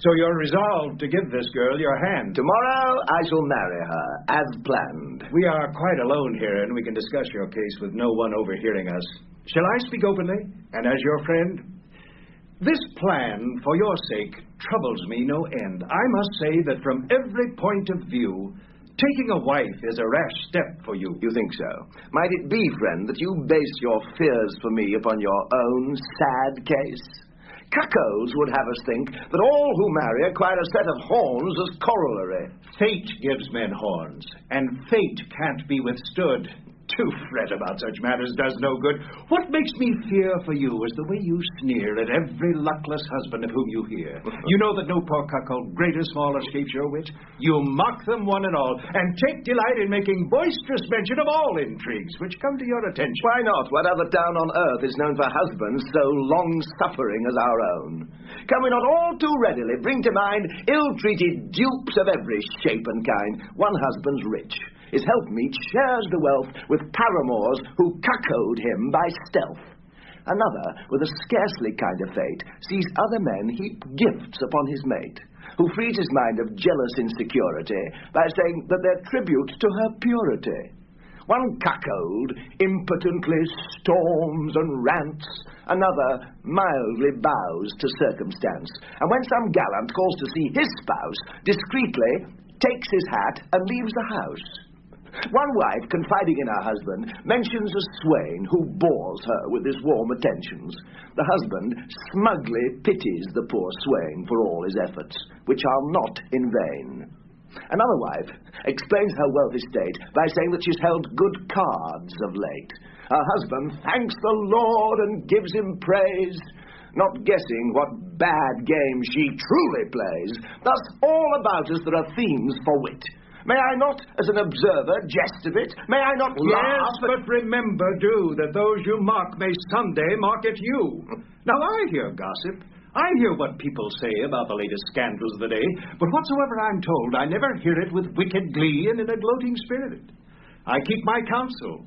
So you're resolved to give this girl your hand? Tomorrow I shall marry her, as planned. We are quite alone here, and we can discuss your case with no one overhearing us. Shall I speak openly, and as your friend? This plan, for your sake, troubles me no end. I must say that from every point of view, taking a wife is a rash step for you. You think so? Might it be, friend, that you base your fears for me upon your own sad case? Cuckolds would have us think that all who marry acquire a set of horns as corollary. Fate gives men horns, and fate can't be withstood. To fret about such matters does no good. What makes me fear for you is the way you sneer at every luckless husband of whom you hear. You know that no poor cuckold, great or small, escapes your wit. You mock them one and all, and take delight in making boisterous mention of all intrigues which come to your attention. Why not? What other town on earth is known for husbands so long-suffering as our own? Can we not all too readily bring to mind ill-treated dupes of every shape and kind? One husband's rich. His helpmeet shares the wealth with paramours who cuckold him by stealth. Another, with a scarcely kinder fate, sees other men heap gifts upon his mate, who frees his mind of jealous insecurity by saying that they're tribute to her purity. One cuckold impotently storms and rants, another mildly bows to circumstance, and when some gallant calls to see his spouse, discreetly takes his hat and leaves the house. One wife, confiding in her husband, mentions a swain who bores her with his warm attentions. The husband smugly pities the poor swain for all his efforts, which are not in vain. Another wife explains her wealthy state by saying that she's held good cards of late. Her husband thanks the Lord and gives him praise, not guessing what bad game she truly plays. Thus, all about us there are themes for wit. May I not, as an observer, jest of it? May I not laugh? Yes, but remember, do, that those you mock may someday mock at you. Now, I hear gossip. I hear what people say about the latest scandals of the day, but whatsoever I'm told, I never hear it with wicked glee and in a gloating spirit. I keep my counsel,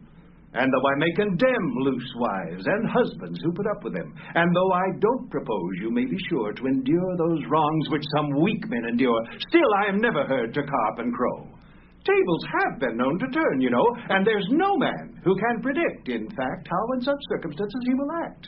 and though I may condemn loose wives and husbands who put up with them, and though I don't propose you may be sure to endure those wrongs which some weak men endure, still I am never heard to carp and crow. Tables have been known to turn, you know, and there's no man who can predict, in fact, how in such circumstances he will act.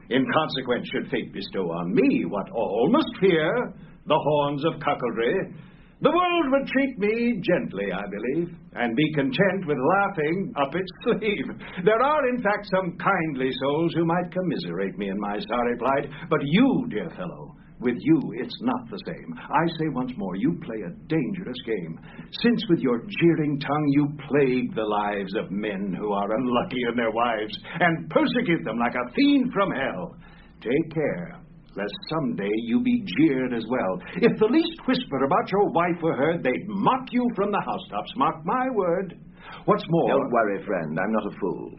In consequence, should fate bestow on me what all must fear, the horns of cuckoldry, the world would treat me gently, I believe, and be content with laughing up its sleeve. There are, in fact, some kindly souls who might commiserate me in my sorry plight, but you, dear fellow, with you it's not the same. I say once more, you play a dangerous game, since with your jeering tongue you plague the lives of men who are unlucky in their wives, and persecute them like a fiend from hell. Take care, lest someday you be jeered as well. If the least whisper about your wife were heard, they'd mock you from the housetops. Mark my word. What's more... Don't worry, friend. I'm not a fool.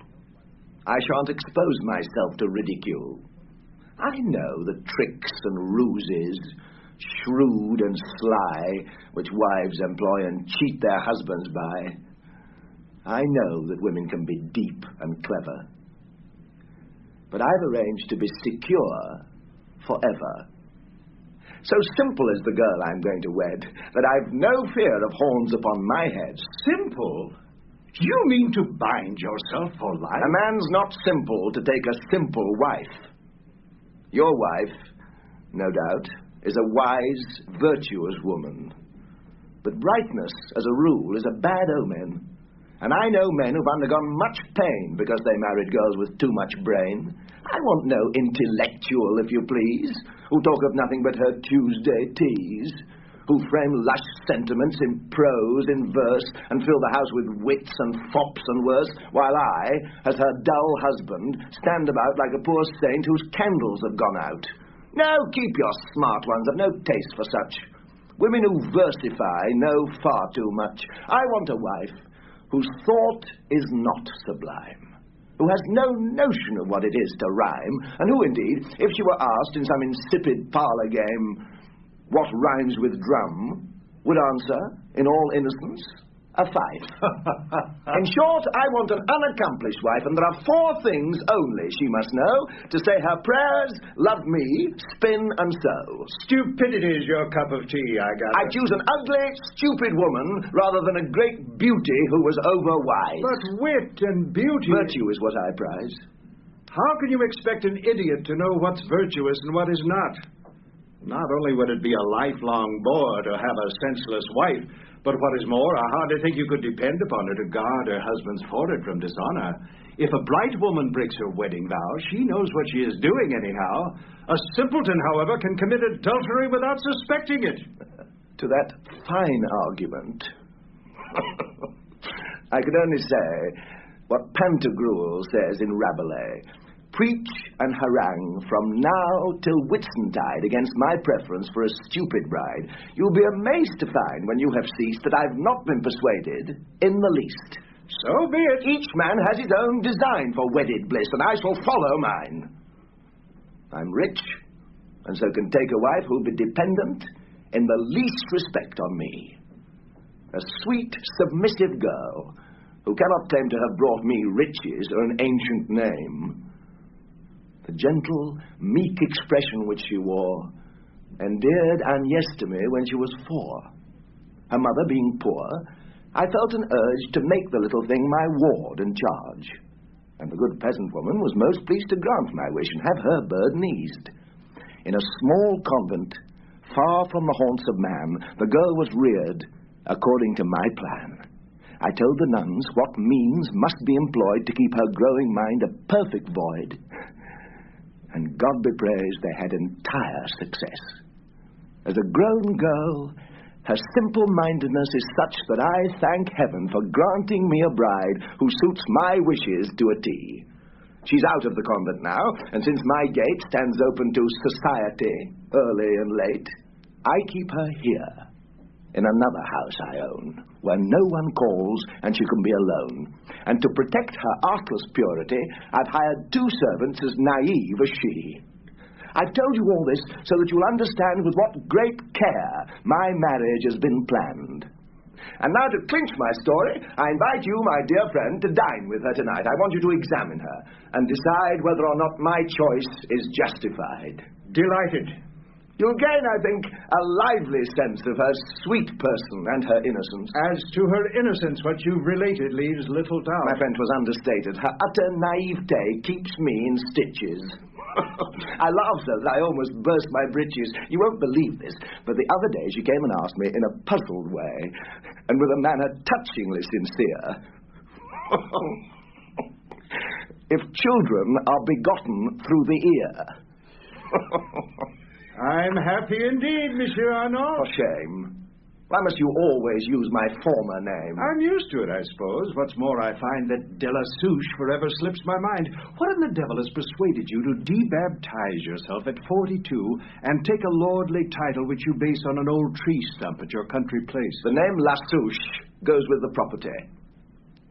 I shan't expose myself to ridicule. I know the tricks and ruses, shrewd and sly, which wives employ and cheat their husbands by. I know that women can be deep and clever. But I've arranged to be secure forever. So simple is the girl I'm going to wed that I've no fear of horns upon my head. Simple? You mean to bind yourself for life? A man's not simple to take a simple wife. Your wife, no doubt, is a wise, virtuous woman. But brightness, as a rule, is a bad omen. And I know men who've undergone much pain because they married girls with too much brain. I want no intellectual, if you please, who talk of nothing but her Tuesday teas, who frame lush sentiments in prose, in verse, and fill the house with wits and fops and worse, while I, as her dull husband, stand about like a poor saint whose candles have gone out. No, keep your smart ones. I've no taste for such. Women who versify know far too much. I want a wife whose thought is not sublime, who has no notion of what it is to rhyme, and who, indeed, if she were asked in some insipid parlour game what rhymes with drum, would answer, in all innocence, a fife. In short, I want an unaccomplished wife, and there are 4 things only she must know: to say her prayers, love me, spin and sew. Stupidity is your cup of tea, I gather. I choose an ugly, stupid woman rather than a great beauty who was overwise. But wit and beauty... Virtue is what I prize. How can you expect an idiot to know what's virtuous and what is not? Not only would it be a lifelong bore to have a senseless wife, but what is more, I hardly think you could depend upon her to guard her husband's forehead from dishonor. If a bright woman breaks her wedding vow, she knows what she is doing anyhow. A simpleton, however, can commit adultery without suspecting it. To that fine argument, I could only say what Pantagruel says in Rabelais: preach and harangue from now till Whitsuntide against my preference for a stupid bride. You'll be amazed to find when you have ceased that I've not been persuaded in the least. So be it. Each man has his own design for wedded bliss, and I shall follow mine. I'm rich, and so can take a wife who'll be dependent in the least respect on me. A sweet, submissive girl who cannot claim to have brought me riches or an ancient name. The gentle, meek expression which she wore endeared Agnes to me when she was 4. Her mother being poor, I felt an urge to make the little thing my ward and charge. And the good peasant woman was most pleased to grant my wish and have her burden eased. In a small convent, far from the haunts of man, the girl was reared according to my plan. I told the nuns what means must be employed to keep her growing mind a perfect void. And God be praised, they had entire success. As a grown girl, her simple-mindedness is such that I thank heaven for granting me a bride who suits my wishes to a T. She's out of the convent now, and since my gate stands open to society, early and late, I keep her here, in another house I own, where no one calls and she can be alone. And to protect her artless purity, I've hired 2 servants as naïve as she. I've told you all this so that you'll understand with what great care my marriage has been planned. And now to clinch my story, I invite you, my dear friend, to dine with her tonight. I want you to examine her and decide whether or not my choice is justified. Delighted. You'll gain, I think, a lively sense of her sweet person and her innocence. As to her innocence, what you've related leaves little doubt. My friend was understated. Her utter naivete keeps me in stitches. I laughed so that I almost burst my breeches. You won't believe this, but the other day she came and asked me in a puzzled way, and with a manner touchingly sincere, if children are begotten through the ear. I'm happy indeed, Monsieur Arnolphe. For shame. Why must you always use my former name? I'm used to it, I suppose. What's more, I find that de la Souche forever slips my mind. What in the devil has persuaded you to debaptize yourself at 42 and take a lordly title which you base on an old tree stump at your country place? The name La Souche goes with the property,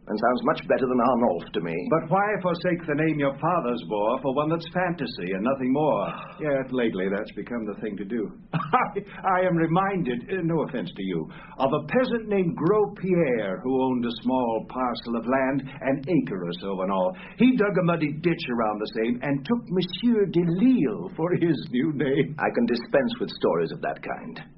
and sounds much better than Arnolphe to me. But why forsake the name your fathers bore for one that's fantasy and nothing more? Yet lately that's become the thing to do. I am reminded, no offense to you, of a peasant named Gros Pierre who owned a small parcel of land, an acre or so in all. He dug a muddy ditch around the same and took Monsieur de Lille for his new name. I can dispense with stories of that kind.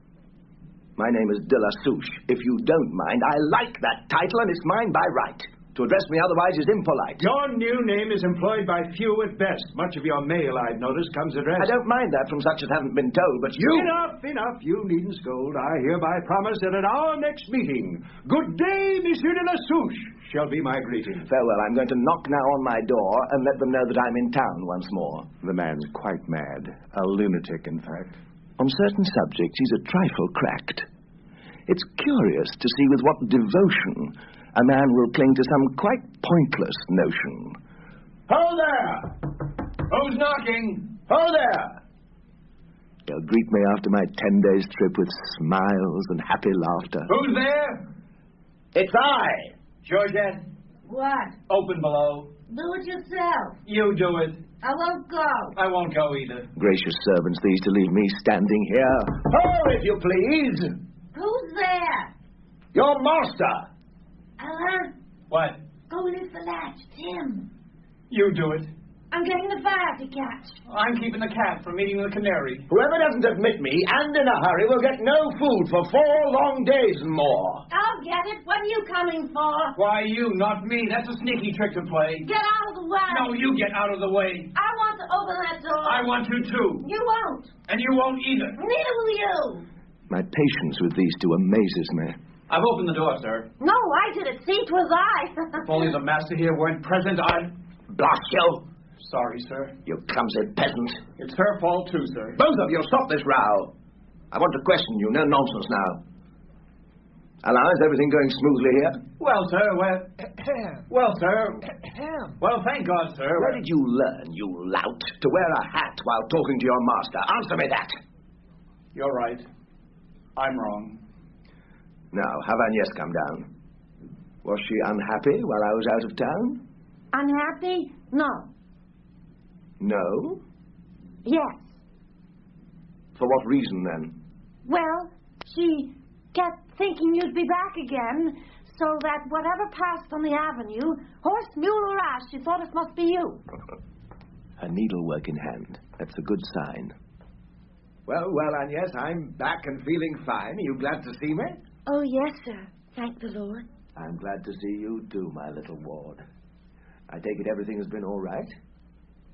My name is de la Souche. If you don't mind, I like that title, and it's mine by right. To address me otherwise is impolite. Your new name is employed by few at best. Much of your mail, I've noticed, comes addressed. I don't mind that from such as haven't been told, but you... Enough. You needn't scold. I hereby promise that at our next meeting, good day, Monsieur de la Souche, shall be my greeting. Farewell. I'm going to knock now on my door and let them know that I'm in town once more. The man's quite mad. A lunatic, in fact. On certain subjects, he's a trifle cracked. It's curious to see with what devotion a man will cling to some quite pointless notion. Ho there! Who's knocking? Ho there! He'll greet me after my 10 days' trip with smiles and happy laughter. Who's there? It's I! Georgette. What? Open below. Do it yourself. You do it. I won't go. I won't go either. Gracious servants these to leave me standing here. Ho, if you please! Who's there? Your master! Alan, What? go lift the latch. It's him. You do it. I'm getting the fire to catch. I'm keeping the cat from eating the canary. Whoever doesn't admit me, and in a hurry, will get no food for 4 long days and more. I'll get it. What are you coming for? Why, you, not me. That's a sneaky trick to play. Get out of the way. No, you get out of the way. I want to open that door. I want to, too. You won't. And you won't either. Neither will you. My patience with these two amazes me. I've opened the door, sir. No, I did it. See, 'twas I. If only the master here weren't present, I'd... Blast you! Sorry, sir. You clumsy peasant. It's her fault, too, sir. Both of you, stop this row. I want to question you. No nonsense now. Alan, is everything going smoothly here? Well, sir, well, thank God, sir. Where did you learn, you lout, to wear a hat while talking to your master? Answer me that. You're right. I'm wrong. Now, have Agnes come down. Was she unhappy while I was out of town? Unhappy? No. No? Yes. For what reason, then? Well, she kept thinking you'd be back again, so that whatever passed on the avenue, horse, mule, or ass, she thought it must be you. Her needlework in hand. That's a good sign. Well, Agnes, I'm back and feeling fine. Are you glad to see me? Oh, yes, sir. Thank the Lord. I'm glad to see you, too, my little ward. I take it everything has been all right?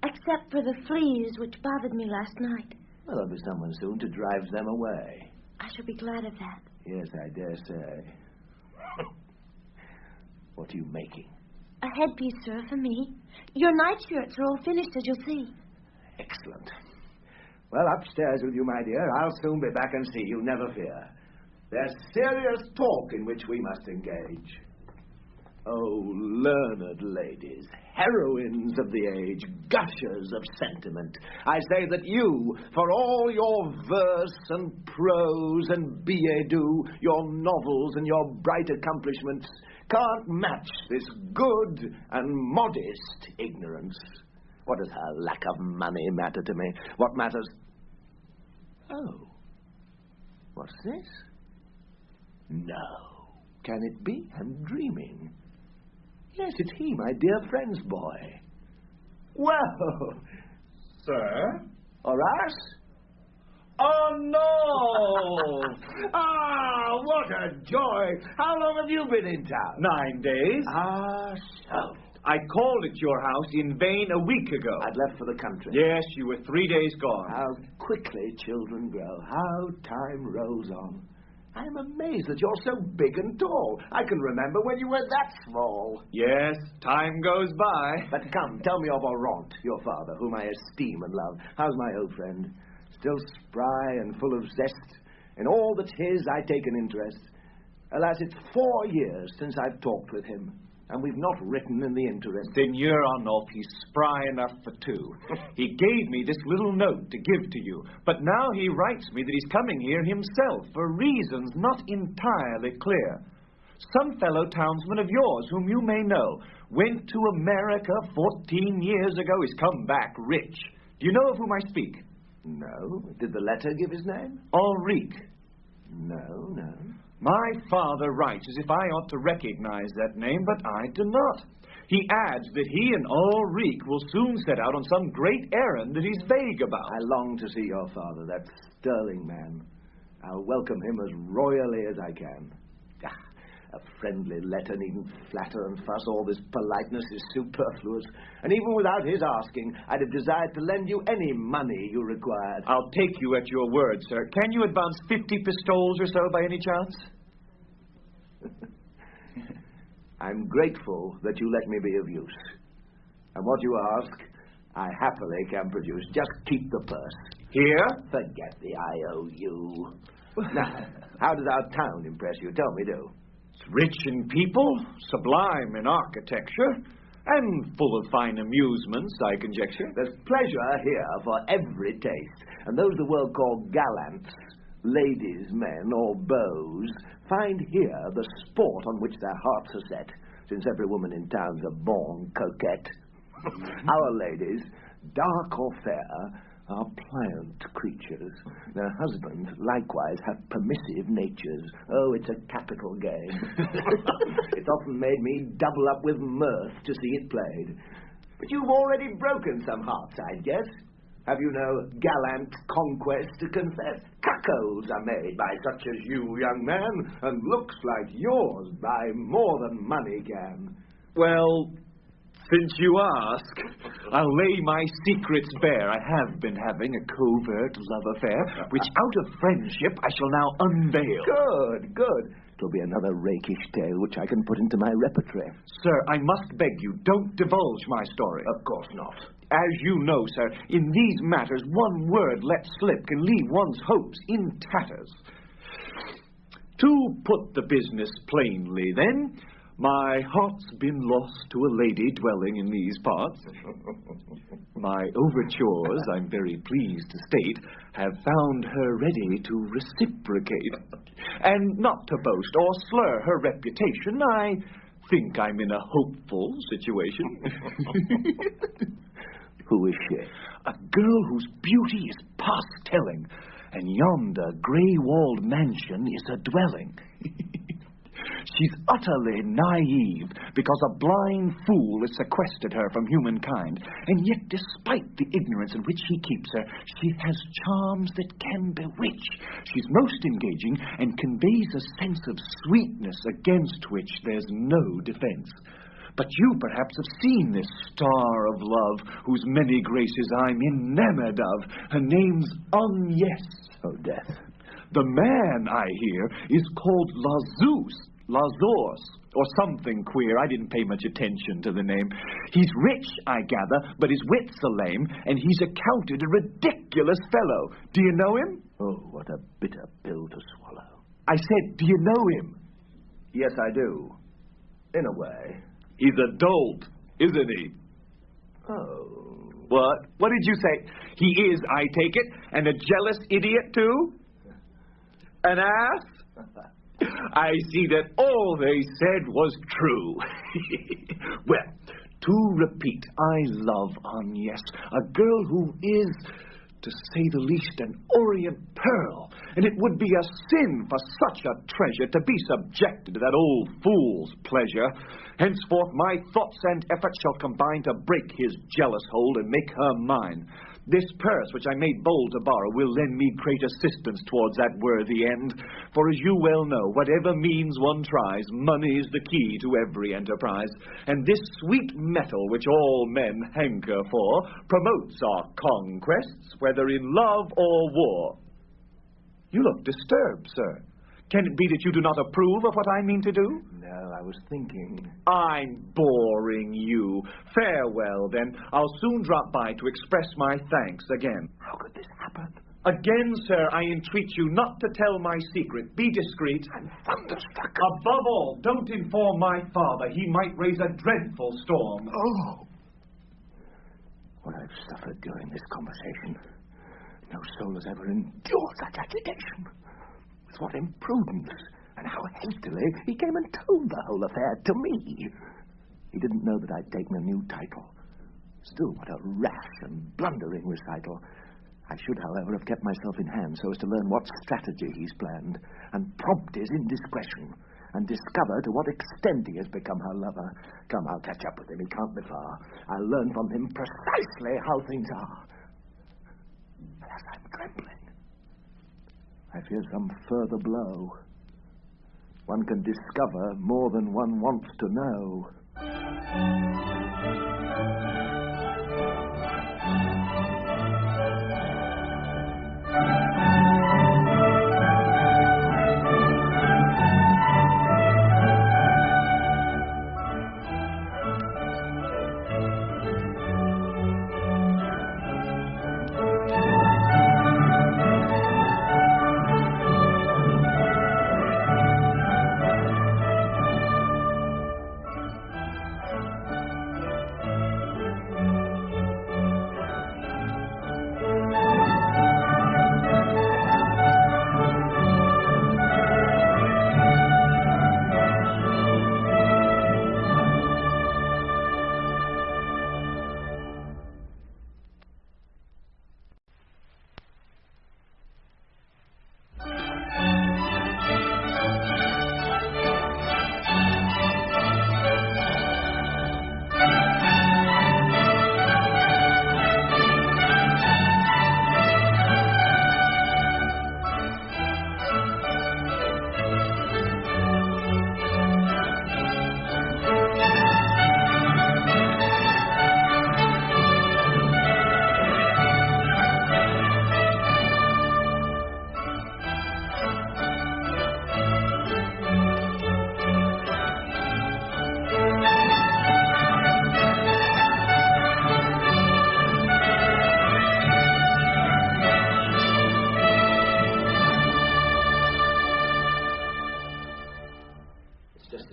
Except for the fleas which bothered me last night. Well, there'll be someone soon to drive them away. I shall be glad of that. Yes, I dare say. What are you making? A headpiece, sir, for me. Your nightshirts are all finished, as you'll see. Excellent. Well, upstairs with you, my dear. I'll soon be back and see you, never fear. There's serious talk in which we must engage. Oh, learned ladies, heroines of the age, gushers of sentiment, I say that you, for all your verse and prose and billet-doux, your novels and your bright accomplishments, can't match this good and modest ignorance. What does her lack of money matter to me? What matters... Oh, what's this? No. Can it be? I'm dreaming. Yes, it's he, my dear friend's boy. Well, Sir? Horace? Oh, no! What a joy! How long have you been in town? 9 days. So. I called at your house in vain a week ago. I'd left for the country. Yes, you were 3 days gone. How quickly children grow. How time rolls on. I'm amazed that you're so big and tall. I can remember when you were that small. Yes, time goes by. But come, tell me of Laurent, your father, whom I esteem and love. How's my old friend? Still spry and full of zest. In all that's his, I take an interest. Alas, it's 4 years since I've talked with him, and we've not written in the interest. Seigneur Arnolphe, he's spry enough for two. He gave me this little note to give to you, but now he writes me that he's coming here himself for reasons not entirely clear. Some fellow townsman of yours, whom you may know, went to America 14 years ago. He's come back rich. Do you know of whom I speak? No. Did the letter give his name? Ulrich. No. My father writes as if I ought to recognize that name, but I do not. He adds that he and Ulrich will soon set out on some great errand that he's vague about. I long to see your father, that sterling man. I'll welcome him as royally as I can. A friendly letter needn't flatter and fuss. All this politeness is superfluous. And even without his asking, I'd have desired to lend you any money you required. I'll take you at your word, sir. Can you advance 50 pistoles or so by any chance? I'm grateful that you let me be of use. And what you ask, I happily can produce. Just keep the purse. Here? Forget the IOU. Now, how does our town impress you? Tell me, do. It's rich in people, sublime in architecture, and full of fine amusements, I conjecture. There's pleasure here for every taste, and those the world call gallants, ladies, men, or beaux, find here the sport on which their hearts are set, since every woman in town's a born coquette. Our ladies, dark or fair, are pliant creatures. Their husbands likewise have permissive natures. Oh, it's a capital game. It's often made me double up with mirth to see it played. But you've already broken some hearts, I guess. Have you no gallant conquest to confess? Cuckolds are made by such as you, young man, and looks like yours by more than money can. Well, since you ask, I'll lay my secrets bare. I have been having a covert love affair, which out of friendship I shall now unveil. Good, good. It'll be another rakish tale which I can put into my repertory. Sir, I must beg you, don't divulge my story. Of course not. As you know, sir, in these matters, one word let slip can leave one's hopes in tatters. To put the business plainly, then, my heart's been lost to a lady dwelling in these parts. My overtures, I'm very pleased to state, have found her ready to reciprocate. And not to boast or slur her reputation, I think I'm in a hopeful situation. Who is she? A girl whose beauty is past telling, and yonder grey-walled mansion is a dwelling. She's utterly naïve, because a blind fool has sequestered her from humankind, and yet despite the ignorance in which he keeps her, she has charms that can bewitch. She's most engaging, and conveys a sense of sweetness against which there's no defense. But you perhaps have seen this star of love, whose many graces I'm enamored of. Her name's Agnes. Oh, death. The man, I hear, is called Lazos, or something queer. I didn't pay much attention to the name. He's rich, I gather, but his wits are lame, and he's accounted a ridiculous fellow. Do you know him? Oh, what a bitter pill to swallow. I said, do you know him? Yes, I do. In a way. He's a dolt, isn't he? Oh. What? What did you say? He is, I take it, and a jealous idiot, too? An ass? I see that all they said was true. Well, to repeat, I love Agnes, a girl who is, to say the least, an Orient pearl, and it would be a sin for such a treasure to be subjected to that old fool's pleasure. Henceforth, my thoughts and efforts shall combine to break his jealous hold and make her mine. This purse, which I made bold to borrow, will lend me great assistance towards that worthy end. For as you well know, whatever means one tries, money is the key to every enterprise. And this sweet metal, which all men hanker for, promotes our conquests, whether in love or war. You look disturbed, sir. Can it be that you do not approve of what I mean to do? No, I was thinking. I'm boring you. Farewell, then. I'll soon drop by to express my thanks again. How could this happen? Again, sir, I entreat you not to tell my secret. Be discreet. I'm thunderstruck. Above all, don't inform my father. He might raise a dreadful storm. Oh! What I've suffered during this conversation. No soul has ever endured such agitation. With what imprudence, and how hastily he came and told the whole affair to me. He didn't know that I'd taken a new title. Still, what a rash and blundering recital. I should, however, have kept myself in hand so as to learn what strategy he's planned, and prompt his indiscretion, and discover to what extent he has become her lover. Come, I'll catch up with him. He can't be far. I'll learn from him precisely how things are. Alas, I'm trembling. I fear some further blow. One can discover more than one wants to know.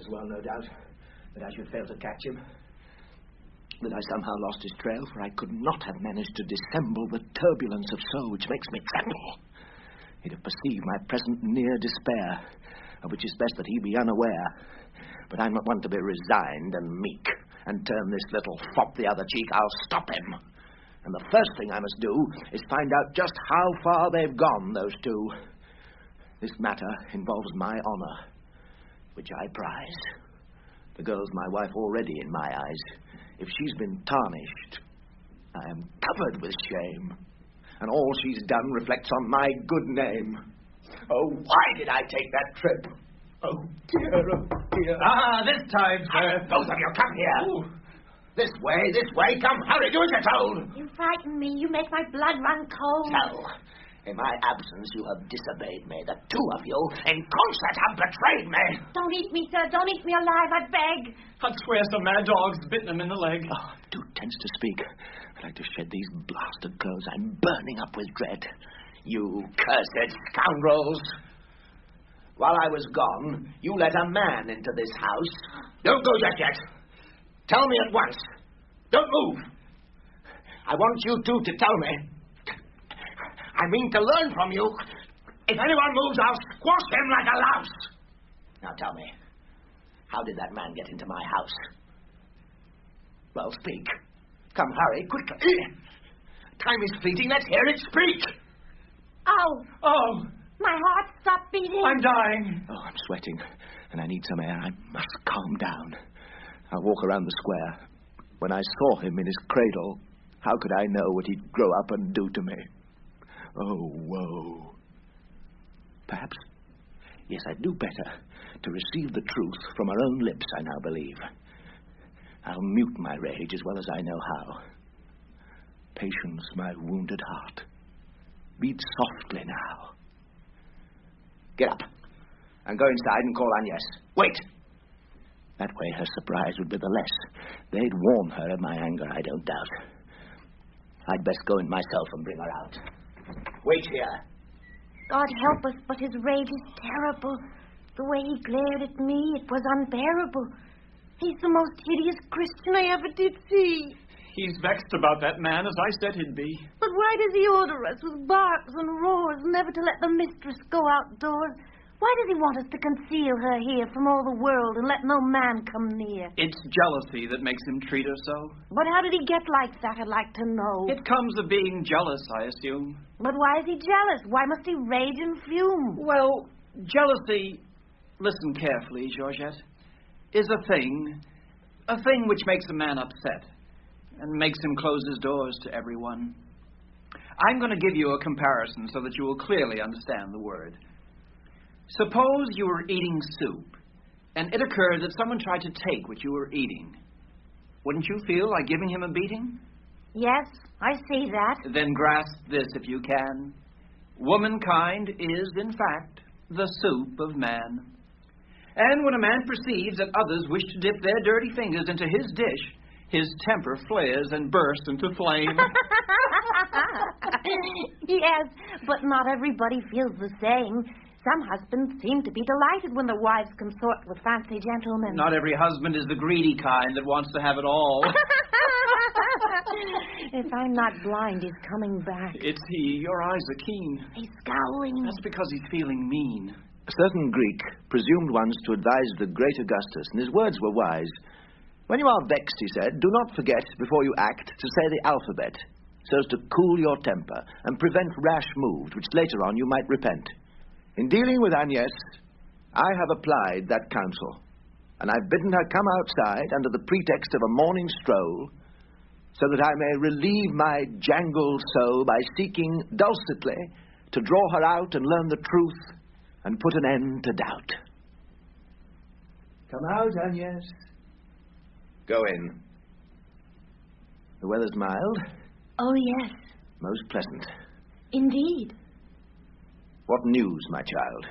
as well, no doubt, that I should fail to catch him. That I somehow lost his trail, for I could not have managed to dissemble the turbulence of soul which makes me tremble. He'd have perceived my present near despair, of which it's best that he be unaware. But I'm not one to be resigned and meek, and turn this little fop the other cheek. I'll stop him. And the first thing I must do is find out just how far they've gone, those two. This matter involves my honor, which I prize. The girl's my wife already in my eyes. If she's been tarnished, I am covered with shame. And all she's done reflects on my good name. Oh, why did I take that trip? Oh, dear, oh, dear. Ah, this time, sir. Both of you, come here. Ooh. This way. Come, hurry, do as you're told. You frighten me. You make my blood run cold. So, in my absence, you have disobeyed me. The two of you, in concert, have betrayed me. Don't eat me, sir. Don't eat me alive, I beg. I'd swear some mad dog's bitten him in the leg. Oh, I'm too tense to speak. I'd like to shed these blasted clothes. I'm burning up with dread. You cursed scoundrels. While I was gone, you let a man into this house. Don't go just yet. Tell me at once. Don't move. I want you two to tell me. I mean to learn from you. If anyone moves, I'll squash him like a louse. Now tell me, how did that man get into my house? Well, speak. Come, hurry, quickly. Time is fleeting. Let's hear it speak. Oh. Oh. My heart stopped beating. I'm dying. Oh, I'm sweating, and I need some air. I must calm down. I'll walk around the square. When I saw him in his cradle, how could I know what he'd grow up and do to me? Oh, woe. Perhaps, yes, I'd do better to receive the truth from her own lips, I now believe. I'll mute my rage as well as I know how. Patience, my wounded heart. Beat softly now. Get up and go inside and call Agnes. Wait! That way her surprise would be the less. They'd warn her of my anger, I don't doubt. I'd best go in myself and bring her out. Wait here. God help us, but his rage is terrible. The way he glared at me, it was unbearable. He's the most hideous Christian I ever did see. He's vexed about that man, as I said he'd be. But why does he order us with barks and roars, never to let the mistress go outdoors? Why does he want us to conceal her here from all the world and let no man come near? It's jealousy that makes him treat her so. But how did he get like that, I'd like to know. It comes of being jealous, I assume. But why is he jealous? Why must he rage and fume? Well, jealousy, listen carefully, Georgette, is a thing which makes a man upset and makes him close his doors to everyone. I'm going to give you a comparison so that you will clearly understand the word. Suppose you were eating soup, and it occurred that someone tried to take what you were eating. Wouldn't you feel like giving him a beating? Yes, I see that. Then grasp this if you can. Womankind is, in fact, the soup of man. And when a man perceives that others wish to dip their dirty fingers into his dish, his temper flares and bursts into flame. Yes, but not everybody feels the same. Some husbands seem to be delighted when their wives consort with fancy gentlemen. Not every husband is the greedy kind that wants to have it all. If I'm not blind, he's coming back. It's he. Your eyes are keen. He's scowling. That's because he's feeling mean. A certain Greek presumed once to advise the great Augustus, and his words were wise. When you are vexed, he said, do not forget, before you act, to say the alphabet, so as to cool your temper and prevent rash moves, which later on you might repent. In dealing with Agnes, I have applied that counsel, and I've bidden her come outside under the pretext of a morning stroll, so that I may relieve my jangled soul by seeking dulcetly to draw her out and learn the truth and put an end to doubt. Come out, Agnes. Go in. The weather's mild. Oh, yes. Most pleasant. Indeed. What news, my child?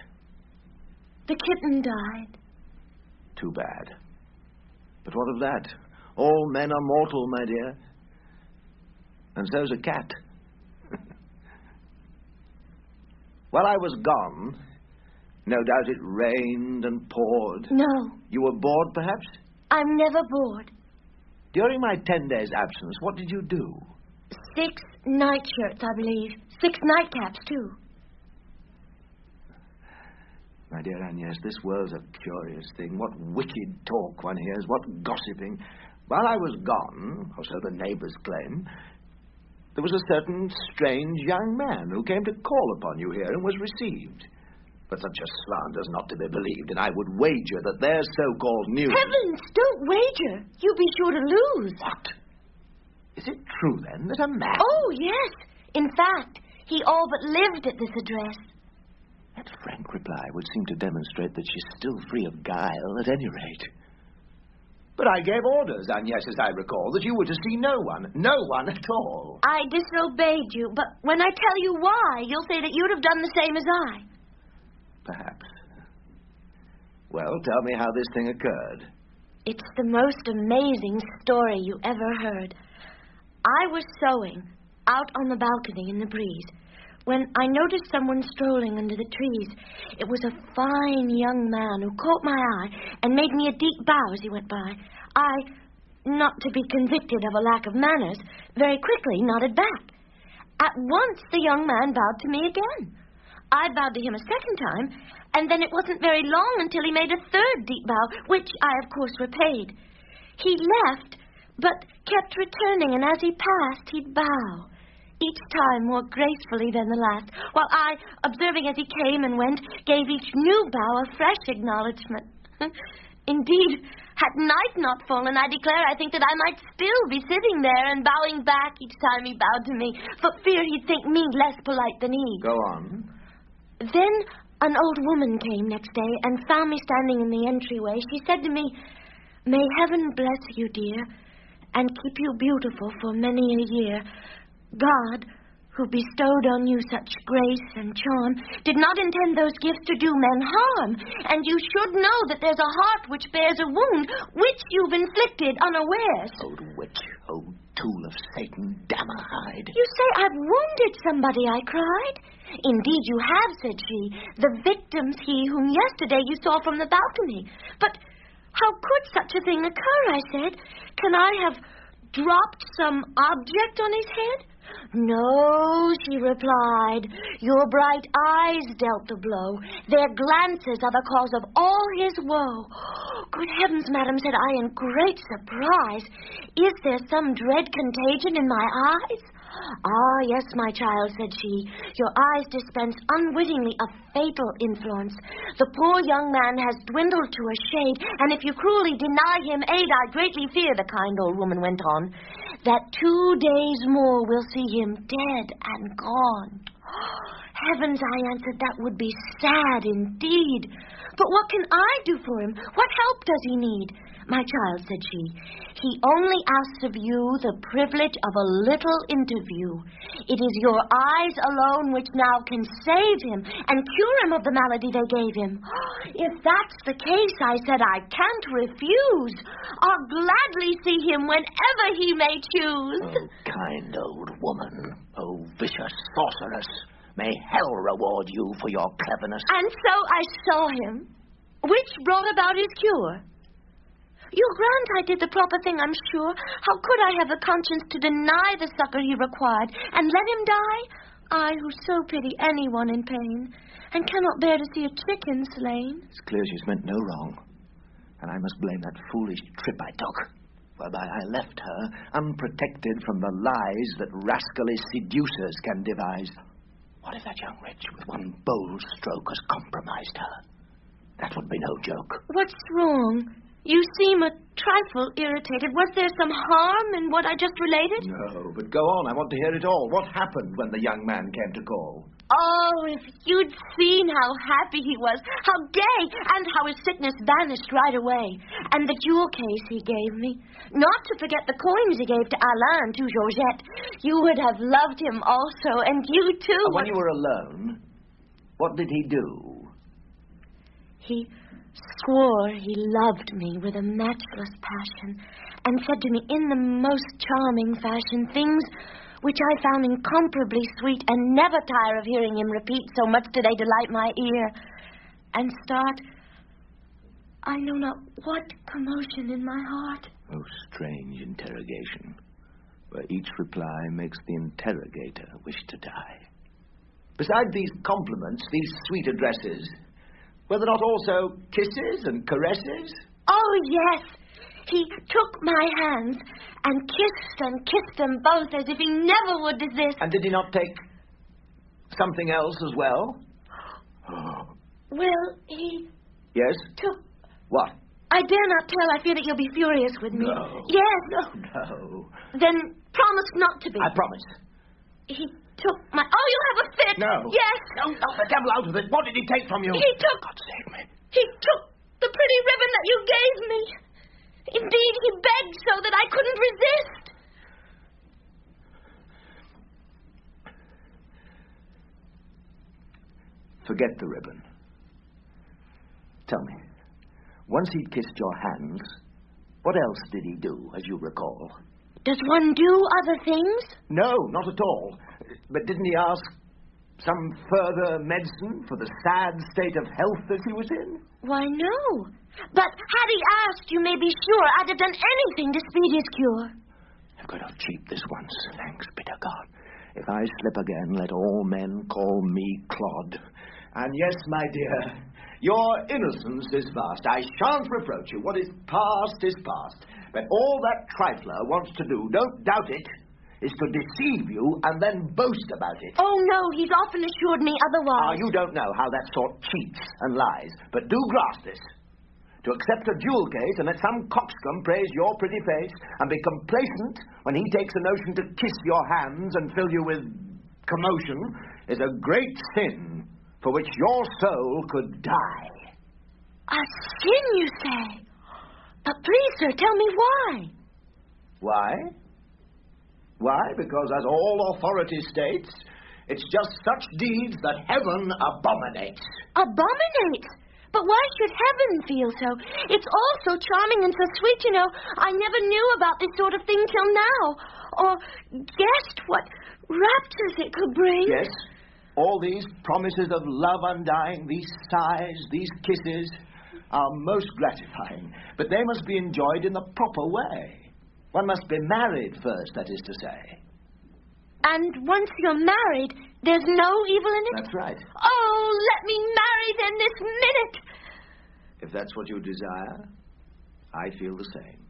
The kitten died. Too bad. But what of that? All men are mortal, my dear. And so's a cat. While I was gone, No doubt it rained and poured. No. You were bored, perhaps? I'm never bored. During my 10 days' absence, what did you do? 6 nightshirts, I believe. 6 nightcaps, too. My dear Agnes, this world's a curious thing. What wicked talk one hears, what gossiping. While I was gone, or so the neighbours claim, there was a certain strange young man who came to call upon you here and was received. But such a slander's not to be believed, and I would wager that their so-called news... Heavens, don't wager. You'll be sure to lose. What? Is it true, then, that a man... Oh, yes. In fact, he all but lived at this address. That frank reply would seem to demonstrate that she's still free of guile, at any rate. But I gave orders, Agnes, as I recall, that you were to see no one at all. I disobeyed you, but when I tell you why, you'll say that you'd have done the same as I. Perhaps. Well, tell me how this thing occurred. It's the most amazing story you ever heard. I was sewing out on the balcony in the breeze when I noticed someone strolling under the trees. It was a fine young man who caught my eye and made me a deep bow as he went by. I, not to be convicted of a lack of manners, very quickly nodded back. At once the young man bowed to me again. I bowed to him a second time, and then it wasn't very long until he made a third deep bow, which I, of course, repaid. He left, but kept returning, and as he passed, he'd bow, each time more gracefully than the last, while I, observing as he came and went, gave each new bow a fresh acknowledgement. Indeed, had night not fallen, I declare I think that I might still be sitting there and bowing back each time he bowed to me, for fear he'd think me less polite than he. Go on. Then an old woman came next day and found me standing in the entryway. She said to me, "May heaven bless you, dear, and keep you beautiful for many a year. God, who bestowed on you such grace and charm, did not intend those gifts to do men harm, and you should know that there's a heart which bears a wound which you've inflicted unawares." Old witch, old tool of Satan, damn her hide. "You say I've wounded somebody," I cried. "Indeed you have," said she. "The victim's he whom yesterday you saw from the balcony." "But how could such a thing occur?" I said. "Can I have dropped some object on his head?" "No," she replied. "Your bright eyes dealt the blow. Their glances are the cause of all his woe." "Good heavens, madam," said I in great surprise. "Is there some dread contagion in my eyes?" "Ah, yes, my child," said she. "Your eyes dispense unwittingly a fatal influence. The poor young man has dwindled to a shade, and if you cruelly deny him aid, I greatly fear," the kind old woman went on, "that 2 days more will see him dead and gone." "Heavens," I answered, "that would be sad indeed. But what can I do for him? What help does he need?" "My child," said she, "he only asks of you the privilege of a little interview. It is your eyes alone which now can save him and cure him of the malady they gave him." "If that's the case," I said, "I can't refuse. I'll gladly see him whenever he may choose." Oh, kind old woman. Oh, vicious sorceress. May hell reward you for your cleverness. And so I saw him, which brought about his cure. "You'll grant I did the proper thing, I'm sure. How could I have the conscience to deny the succor he required and let him die? I, who so pity anyone in pain, and cannot bear to see a chicken slain." It's clear she's meant no wrong, and I must blame that foolish trip I took, whereby I left her unprotected from the lies that rascally seducers can devise. What if that young wretch, with one bold stroke, has compromised her? That would be no joke. "What's wrong? You seem a trifle irritated. Was there some harm in what I just related?" No, but go on. I want to hear it all. What happened when the young man came to call? "Oh, if you'd seen how happy he was, how gay, and how his sickness vanished right away. And the jewel case he gave me. Not to forget the coins he gave to Alain and to Georgette. You would have loved him also, and you too." When you were alone, what did he do? "He swore he loved me with a matchless passion, and said to me in the most charming fashion things which I found incomparably sweet, and never tire of hearing him repeat, so much do they delight my ear. and start, I know not what commotion in my heart. Oh, strange interrogation, where each reply makes the interrogator wish to die. Besides these compliments, these sweet addresses, were there not also kisses and caresses? Oh, yes. He took my hands and kissed them both as if he never would desist. And did he not take something else as well? Well, he... Yes? took... What? I dare not tell. I fear that you'll be furious with me. No. Yes. No. Then promise not to be. I promise. He took my... Oh, you'll have a fit. No. Yes. No, the devil out of it. What did he take from you? He took... God save me. He took the pretty ribbon that you gave me. Indeed, he begged so that I couldn't resist. Forget the ribbon. Tell me, once he'd kissed your hands, what else did he do, as you recall? Does one do other things? No, not at all. But didn't he ask some further medicine for the sad state of health that he was in? Why, no. But had he asked, you may be sure I'd have done anything to speed his cure. I've got off cheap this once, thanks be to God. If I slip again, let all men call me clod. And yes, my dear, your innocence is vast. I shan't reproach you. What is past is past. But all that trifler wants to do, don't doubt it, is to deceive you and then boast about it. Oh, no, he's often assured me otherwise. You don't know how that sort cheats and lies. But do grasp this. To accept a jewel case and let some coxcomb praise your pretty face and be complacent when he takes a notion to kiss your hands and fill you with commotion is a great sin for which your soul could die. A sin, you say? But please, sir, tell me why. Why? Why? Because, as all authority states, it's just such deeds that heaven abominates. Abominates? But why should heaven feel so? It's all so charming and so sweet, you know. I never knew about this sort of thing till now, or guessed what raptures it could bring. Yes, all these promises of love undying, these sighs, these kisses, are most gratifying. But they must be enjoyed in the proper way. One must be married first, that is to say. And once you're married, there's no evil in it? That's right. Oh, let me marry then this minute. If that's what you desire, I feel the same.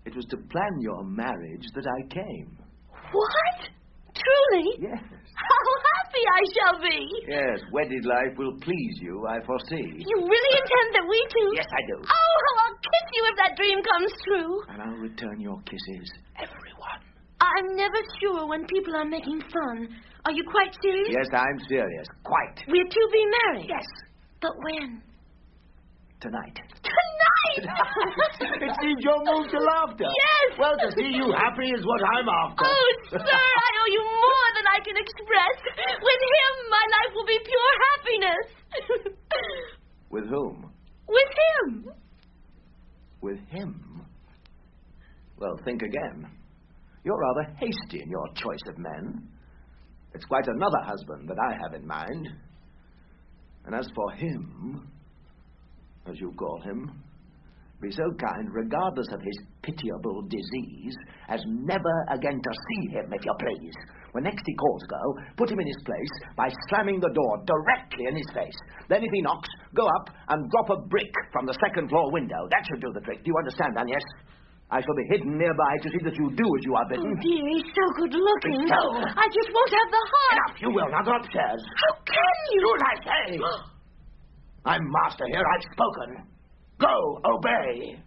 It was to plan your marriage that I came. What? Truly? Yes. How happy I shall be. Yes, wedded life will please you, I foresee. You really intend that we two... Yes, I do. Oh, how I'll kiss you if that dream comes true. And I'll return your kisses, everyone. I'm never sure when people are making fun. Are you quite serious? Yes, I'm serious. Quite. We're to be married? Yes. But when? Tonight. Tonight! It seems you're moved to laughter. Yes! Well, to see you happy is what I'm after. Oh, sir, I owe you more than I can express. With him, my life will be pure happiness. With whom? With him. With him? Well, think again. You're rather hasty in your choice of men. It's quite another husband that I have in mind. And as for him, as you call him, be so kind, regardless of his pitiable disease, as never again to see him, if you please. When next he calls a girl, put him in his place by slamming the door directly in his face. Then if he knocks, go up and drop a brick from the second-floor window. That should do the trick. Do you understand, Agnes? I shall be hidden nearby to see that you do as you are bidden. Oh, dear, he's so good-looking. So? I just won't have the heart. Enough, you will. Now go upstairs. How can you? Do as I say. I'm master here. I've spoken. Go, obey.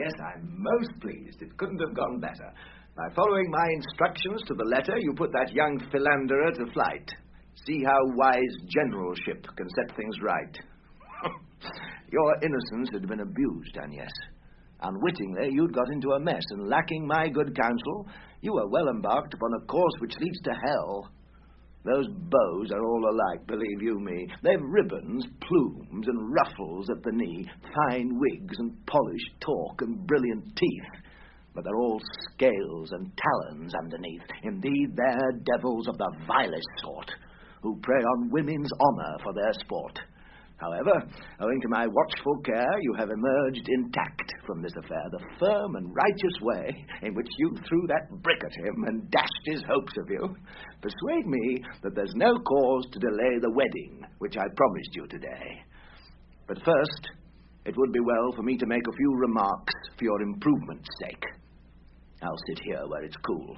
Yes, I'm most pleased. It couldn't have gone better. By following my instructions to the letter, you put that young philanderer to flight. See how wise generalship can set things right. Your innocence had been abused, Agnes. Unwittingly, you'd got into a mess, and lacking my good counsel, you were well embarked upon a course which leads to hell. Those beaux are all alike, believe you me. They've ribbons, plumes, and ruffles at the knee, fine wigs and polished talk and brilliant teeth. But they're all scales and talons underneath. Indeed, they're devils of the vilest sort, who prey on women's honour for their sport. However, owing to my watchful care, you have emerged intact from this affair, the firm and righteous way in which you threw that brick at him and dashed his hopes of you. Persuade me that there's no cause to delay the wedding, which I promised you today. But first, it would be well for me to make a few remarks for your improvement's sake. I'll sit here where it's cool.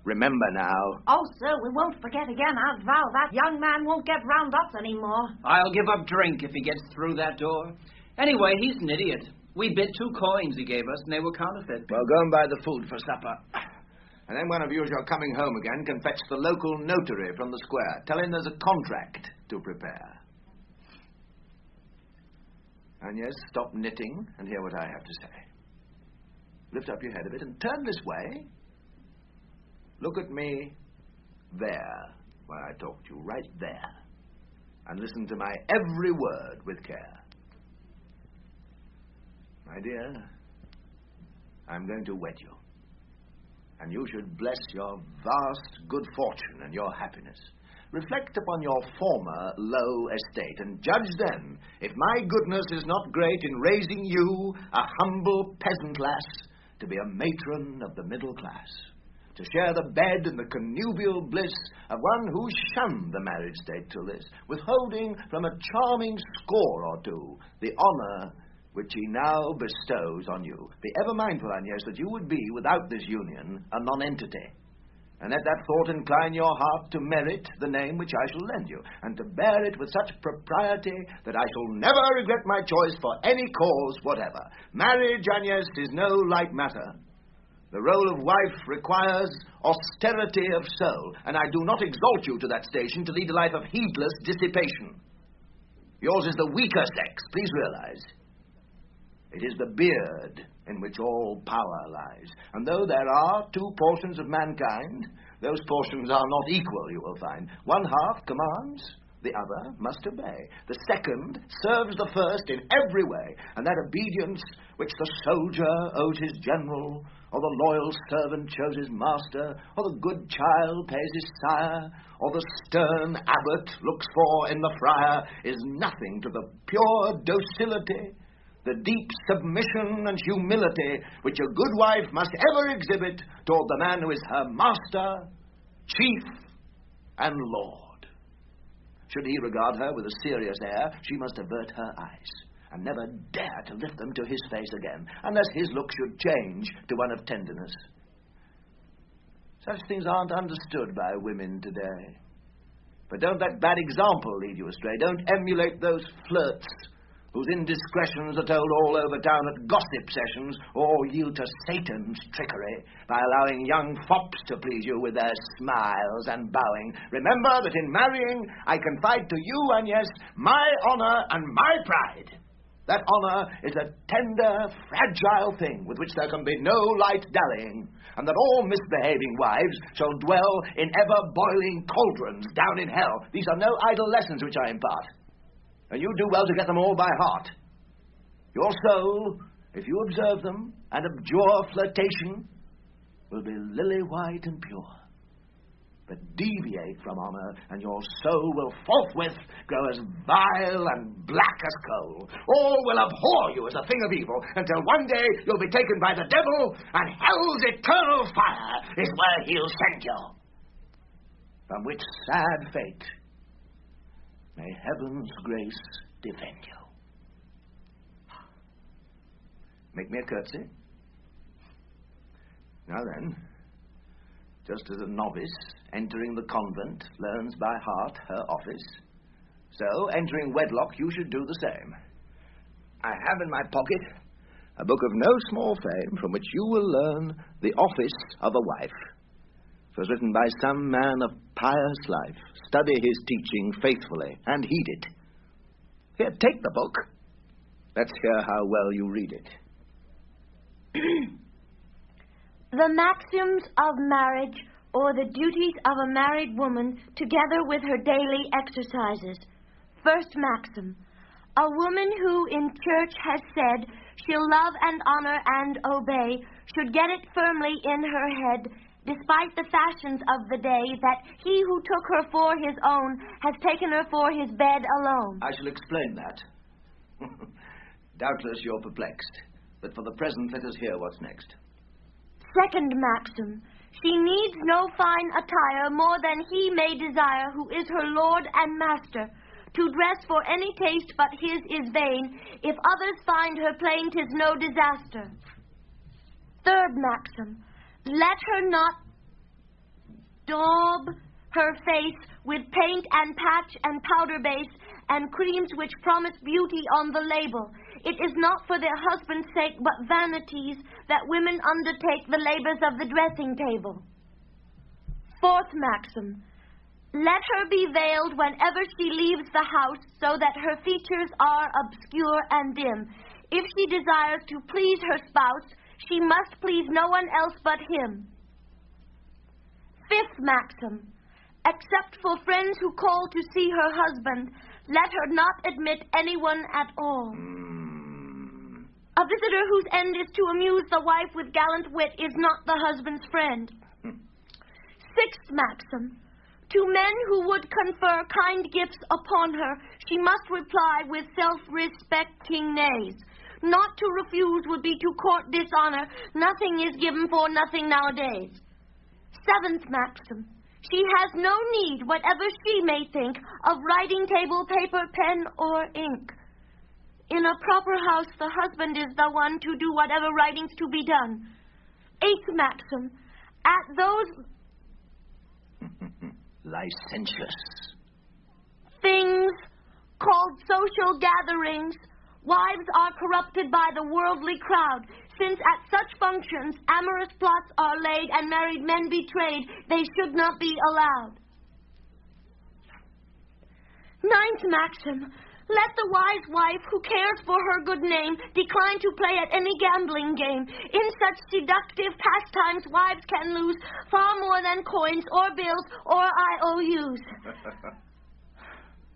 Remember now... Oh, sir, we won't forget again. I vow that young man won't get round us anymore. I'll give up drink if he gets through that door. Anyway, he's an idiot. We bid 2 coins he gave us, and they were counterfeit. Well, go and buy the food for supper. And then one of you, as you're coming home again, can fetch the local notary from the square. Tell him there's a contract to prepare. And yes, stop knitting and hear what I have to say. Lift up your head a bit and turn this way. Look at me there, where I talk to you, right there. And listen to my every word with care. My dear, I'm going to wed you. And you should bless your vast good fortune and your happiness. Reflect upon your former low estate, and judge then if my goodness is not great in raising you, a humble peasant lass, to be a matron of the middle class, to share the bed and the connubial bliss of one who shunned the marriage state till this, withholding from a charming score or two the honour which he now bestows on you. Be ever mindful, Agnes, that you would be, without this union, a nonentity. And let that thought incline your heart to merit the name which I shall lend you, and to bear it with such propriety that I shall never regret my choice for any cause whatever. Marriage, Agnes, is no light matter. The role of wife requires austerity of soul, and I do not exalt you to that station to lead a life of heedless dissipation. Yours is the weaker sex, please realize. It is the beard in which all power lies. And though there are 2 portions of mankind, those portions are not equal, you will find. One half commands, the other must obey. The second serves the first in every way, and that obedience which the soldier owes his general, or the loyal servant shows his master, or the good child pays his sire, or the stern abbot looks for in the friar, is nothing to the pure docility, the deep submission and humility which a good wife must ever exhibit toward the man who is her master, chief, and lord. Should he regard her with a serious air, she must avert her eyes, and never dare to lift them to his face again, unless his look should change to one of tenderness. Such things aren't understood by women today. But don't let bad example lead you astray. Don't emulate those flirts whose indiscretions are told all over town at gossip sessions, or yield to Satan's trickery by allowing young fops to please you with their smiles and bowing. Remember that in marrying, I confide to you, Agnes, my honour and my pride. That honour is a tender, fragile thing with which there can be no light dallying, and that all misbehaving wives shall dwell in ever-boiling cauldrons down in hell. These are no idle lessons which I impart, and you do well to get them all by heart. Your soul, if you observe them and abjure flirtation, will be lily-white and pure. But deviate from honour, and your soul will forthwith grow as vile and black as coal. All will abhor you as a thing of evil, until one day you'll be taken by the devil, and hell's eternal fire is where he'll send you. From which sad fate may heaven's grace defend you. Make me a curtsy. Now then, just as a novice entering the convent learns by heart her office, so, entering wedlock, you should do the same. I have in my pocket a book of no small fame from which you will learn the office of a wife. It was written by some man of pious life. Study his teaching faithfully and heed it. Here, take the book. Let's hear how well you read it. The maxims of marriage, or the duties of a married woman, together with her daily exercises. First maxim. A woman who in church has said she'll love and honor and obey should get it firmly in her head, despite the fashions of the day, that he who took her for his own has taken her for his bed alone. I shall explain that. Doubtless you're perplexed, but for the present let us hear what's next. Second maxim. She needs no fine attire more than he may desire, who is her lord and master. To dress for any taste but his is vain. If others find her plain, 'tis no disaster. Third maxim. Let her not daub her face with paint and patch and powder base and creams which promise beauty on the label. It is not for their husband's sake but vanities that women undertake the labors of the dressing table. Fourth maxim. Let her be veiled whenever she leaves the house, so that her features are obscure and dim. If she desires to please her spouse, she must please no one else but him. Fifth maxim. Except for friends who call to see her husband, let her not admit anyone at all. A visitor whose end is to amuse the wife with gallant wit is not the husband's friend. Sixth maxim. To men who would confer kind gifts upon her, she must reply with self-respecting nays. Not to refuse would be to court dishonor. Nothing is given for nothing nowadays. Seventh maxim. She has no need, whatever she may think, of writing table, paper, pen, or ink. In a proper house, the husband is the one to do whatever writing's to be done. Eighth maxim. At those licentious things called social gatherings, wives are corrupted by the worldly crowd. Since at such functions amorous plots are laid and married men betrayed, they should not be allowed. Ninth maxim. Let the wise wife who cares for her good name decline to play at any gambling game. In such seductive pastimes, wives can lose far more than coins or bills or IOUs.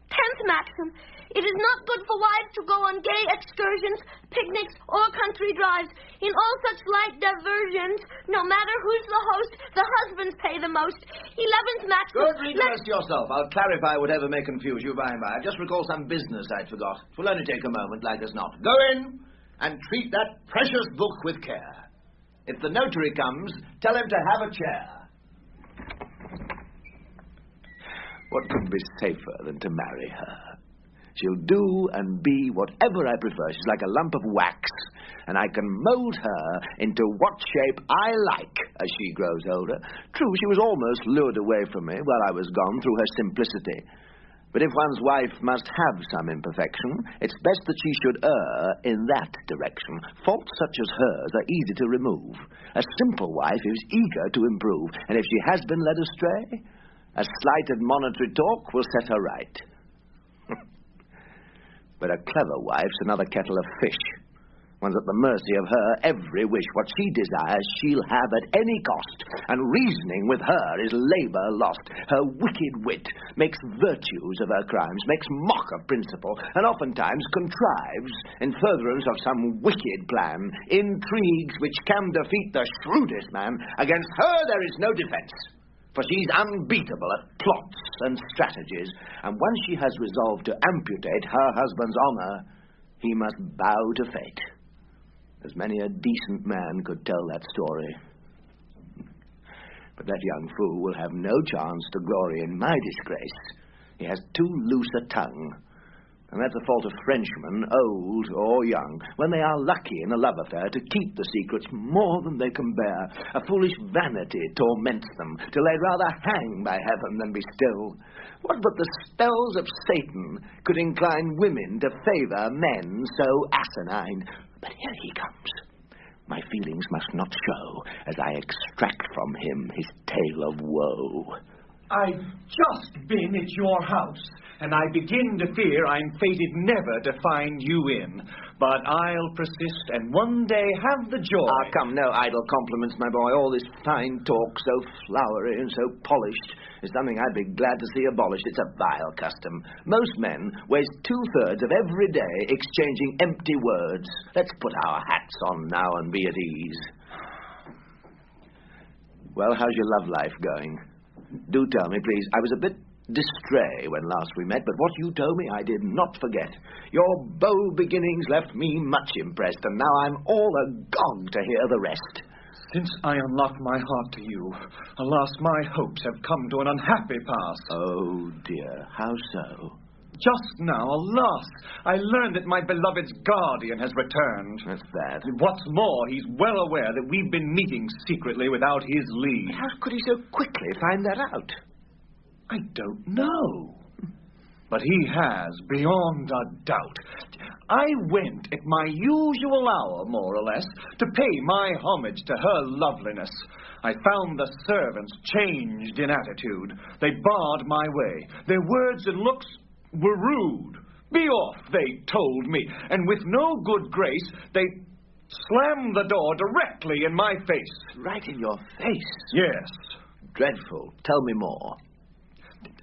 Tenth maxim. It is not good for wives to go on gay excursions, picnics, or country drives. In all such light diversions, no matter who's the host, the husbands pay the most. 11th maxim. Good, read the rest yourself. I'll clarify whatever may confuse you by and by. I just recall some business I'd forgot. It will only take a moment, like as not. Go in and treat that precious book with care. If the notary comes, tell him to have a chair. What could be safer than to marry her? She'll do and be whatever I prefer. She's like a lump of wax, and I can mold her into what shape I like as she grows older. True, she was almost lured away from me while I was gone through her simplicity. But if one's wife must have some imperfection, it's best that she should err in that direction. Faults such as hers are easy to remove. A simple wife is eager to improve, and if she has been led astray, a slight admonitory talk will set her right. But a clever wife's another kettle of fish. One's at the mercy of her every wish. What she desires, she'll have at any cost. And reasoning with her is labor lost. Her wicked wit makes virtues of her crimes, makes mock of principle, and oftentimes contrives, in furtherance of some wicked plan, intrigues which can defeat the shrewdest man. Against her there is no defense. For she's unbeatable at plots and strategies, and once she has resolved to amputate her husband's honor, he must bow to fate. As many a decent man could tell that story. But that young fool will have no chance to glory in my disgrace. He has too loose a tongue. And that's the fault of Frenchmen, old or young, when they are lucky in a love affair, to keep the secrets more than they can bear. A foolish vanity torments them, till they'd rather hang by heaven than be still. What but the spells of Satan could incline women to favor men so asinine? But here he comes. My feelings must not show as I extract from him his tale of woe. I've just been at your house, and I begin to fear I'm fated never to find you in. But I'll persist and one day have the joy. Ah, come, no idle compliments, my boy. All this fine talk, so flowery and so polished, is something I'd be glad to see abolished. It's a vile custom. Most men waste 2/3 of every day exchanging empty words. Let's put our hats on now and be at ease. Well, how's your love life going? Do tell me, please. I was a bit distray when last we met, but what you told me I did not forget. Your bold beginnings left me much impressed, and now I'm all agog to hear the rest. Since I unlocked my heart to you, alas, my hopes have come to an unhappy pass. Oh, dear. How so? Just now, alas, I learned that my beloved's guardian has returned. That's bad. What's more, he's well aware that we've been meeting secretly without his leave. How could he so quickly find that out? I don't know. But he has, beyond a doubt. I went at my usual hour, more or less, to pay my homage to her loveliness. I found the servants changed in attitude. They barred my way. Their words and looks were rude. Be off, they told me, and with no good grace, they slammed the door directly in my face. Right in your face? Yes. Dreadful. Tell me more.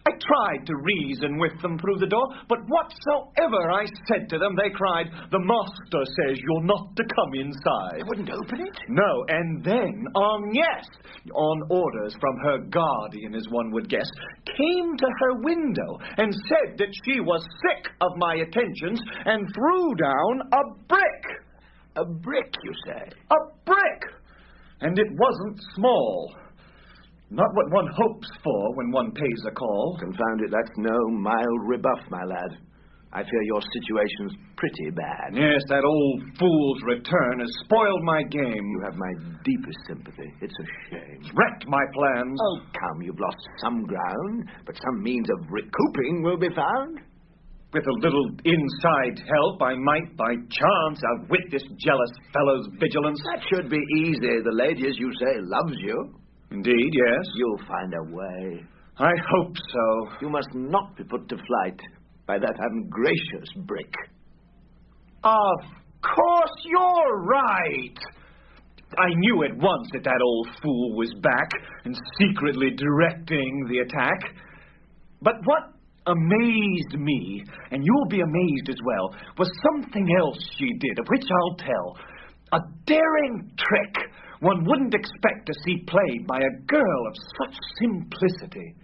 I tried to reason with them through the door, but whatsoever I said to them, they cried, "The master says you're not to come inside." They wouldn't open it? No, and then, on orders from her guardian, as one would guess, came to her window and said that she was sick of my attentions and threw down a brick. A brick, you say? A brick! And it wasn't small. Not what one hopes for when one pays a call. Confound it, that's no mild rebuff, my lad. I fear your situation's pretty bad. Yes, that old fool's return has spoiled my game. You have my deepest sympathy. It's a shame. It's wrecked my plans. Oh, come, you've lost some ground, but some means of recouping will be found. With a little inside help, I might, by chance, outwit this jealous fellow's vigilance. That should be easy. The lady, as you say, loves you. Indeed, yes. You'll find a way. I hope so. You must not be put to flight by that ungracious brick. Of course, you're right. I knew at once that that old fool was back and secretly directing the attack. But what amazed me, and you'll be amazed as well, was something else she did, of which I'll tell. A daring trick one wouldn't expect to see played by a girl of such simplicity.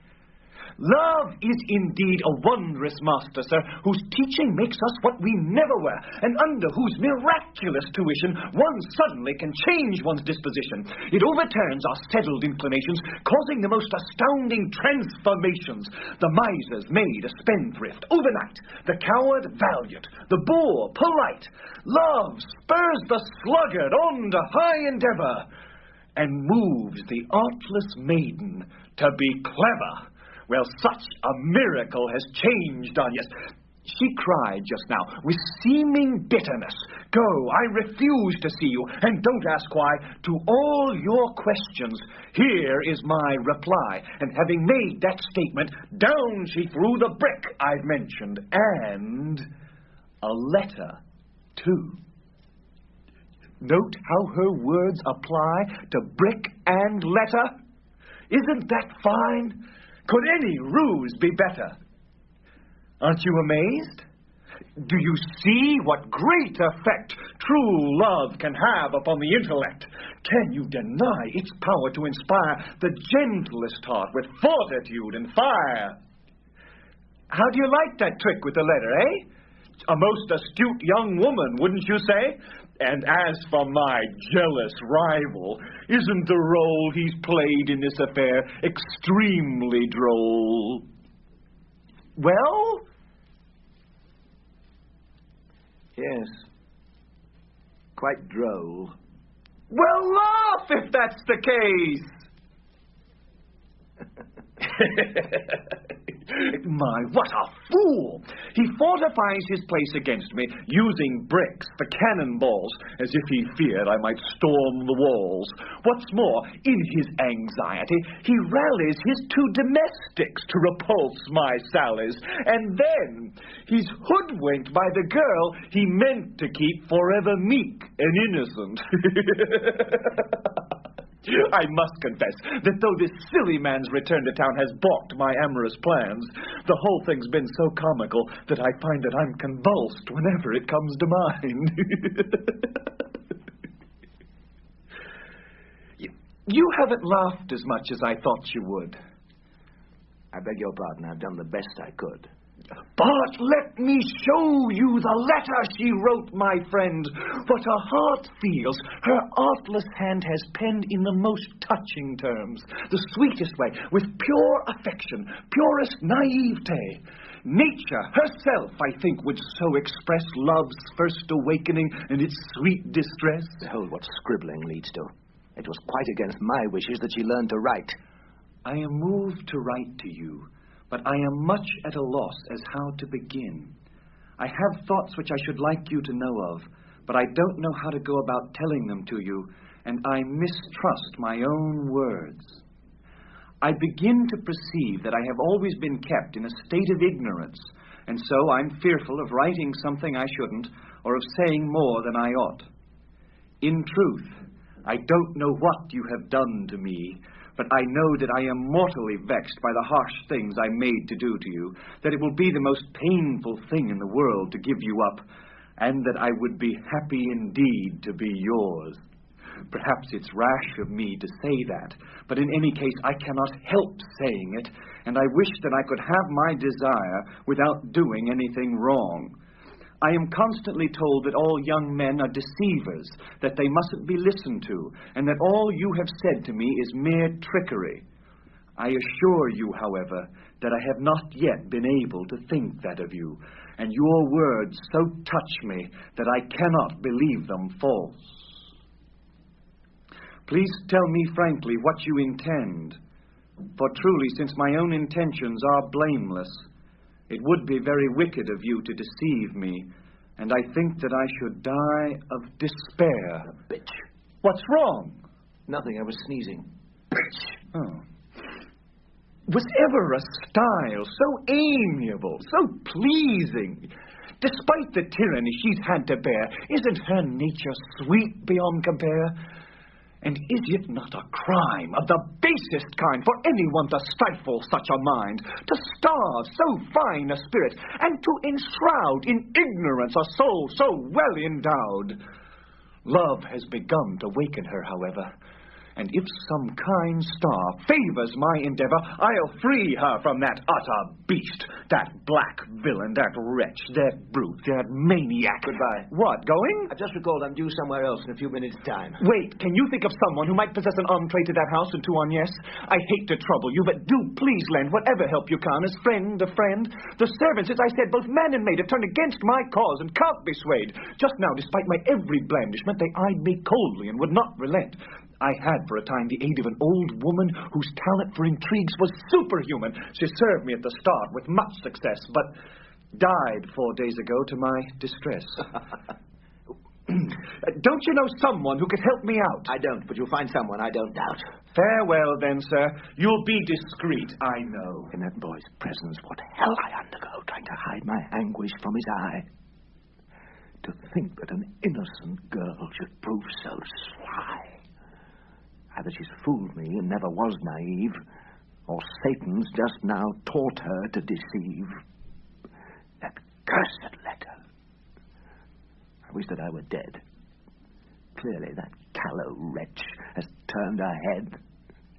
Love is indeed a wondrous master, sir, whose teaching makes us what we never were, and under whose miraculous tuition one suddenly can change one's disposition. It overturns our settled inclinations, causing the most astounding transformations. The miser's made a spendthrift overnight, the coward valiant, the boor polite. Love spurs the sluggard on to high endeavor, and moves the artless maiden to be clever. Well, such a miracle has changed on us. She cried just now, with seeming bitterness, "Go, I refuse to see you, and don't ask why. To all your questions, here is my reply." And having made that statement, down she threw the brick I've mentioned, and a letter, too. Note how her words apply to brick and letter. Isn't that fine? Could any ruse be better? Aren't you amazed? Do you see what great effect true love can have upon the intellect? Can you deny its power to inspire the gentlest heart with fortitude and fire? How do you like that trick with the letter, eh? A most astute young woman, wouldn't you say? And as for my jealous rival, isn't the role he's played in this affair extremely droll? Well? Yes. Quite droll. Well, laugh if that's the case. My, what a fool! He fortifies his place against me, using bricks for cannonballs, as if he feared I might storm the walls. What's more, in his anxiety, he rallies his 2 domestics to repulse my sallies, and then he's hoodwinked by the girl he meant to keep forever meek and innocent. I must confess that though this silly man's return to town has balked my amorous plans, the whole thing's been so comical that I find that I'm convulsed whenever it comes to mind. You haven't laughed as much as I thought you would. I beg your pardon. I've done the best I could. But let me show you the letter she wrote, my friend. What her heart feels, her artless hand has penned in the most touching terms, the sweetest way, with pure affection, purest naivete. Nature herself, I think, would so express love's first awakening and its sweet distress. Behold what scribbling leads to. It was quite against my wishes that she learned to write. I am moved to write to you, but I am much at a loss as how to begin. I have thoughts which I should like you to know of, but I don't know how to go about telling them to you, and I mistrust my own words. I begin to perceive that I have always been kept in a state of ignorance, and so I'm fearful of writing something I shouldn't, or of saying more than I ought. In truth, I don't know what you have done to me, but I know that I am mortally vexed by the harsh things I made to do to you, that it will be the most painful thing in the world to give you up, and that I would be happy indeed to be yours. Perhaps it's rash of me to say that, but in any case I cannot help saying it, and I wish that I could have my desire without doing anything wrong. I am constantly told that all young men are deceivers, that they mustn't be listened to, and that all you have said to me is mere trickery. I assure you, however, that I have not yet been able to think that of you, and your words so touch me that I cannot believe them false. Please tell me frankly what you intend, for truly, since my own intentions are blameless, it would be very wicked of you to deceive me, and I think that I should die of despair. A bitch. What's wrong? Nothing, I was sneezing. Bitch. Oh. Was ever a style so amiable, so pleasing? Despite the tyranny she's had to bear, isn't her nature sweet beyond compare? And is it not a crime of the basest kind for anyone to stifle such a mind, to starve so fine a spirit, and to enshroud in ignorance a soul so well endowed? Love has begun to waken her, however, and if some kind star favors my endeavor, I'll free her from that utter beast, that black villain, that wretch, that brute, that maniac. Goodbye. What, going? I just recalled I'm due somewhere else in a few minutes' time. Wait, can you think of someone who might possess an entree to that house in Tournes? I hate to trouble you, but do please lend whatever help you can as friend to friend. The servants, as I said, both man and maid, have turned against my cause and can't be swayed. Just now, despite my every blandishment, they eyed me coldly and would not relent. I had for a time the aid of an old woman whose talent for intrigues was superhuman. She served me at the start with much success, but died 4 days ago to my distress. Don't you know someone who could help me out? I don't, but you'll find someone, I don't doubt. Farewell, then, sir. You'll be discreet, I know. In that boy's presence, what hell I undergo, trying to hide my anguish from his eye. To think that an innocent girl should prove so sly. Either she's fooled me and never was naive, or Satan's just now taught her to deceive. That cursed letter. I wish that I were dead. Clearly that callow wretch has turned her head,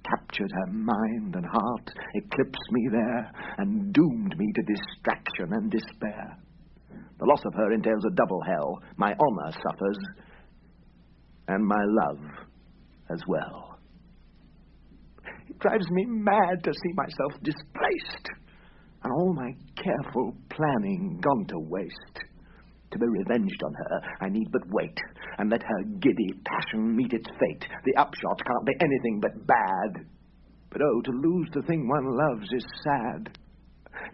captured her mind and heart, eclipsed me there, and doomed me to distraction and despair. The loss of her entails a double hell. My honor suffers, and my love as well. It drives me mad to see myself displaced, and all my careful planning gone to waste. To be revenged on her, I need but wait, and let her giddy passion meet its fate. The upshot can't be anything but bad. But oh, to lose the thing one loves is sad.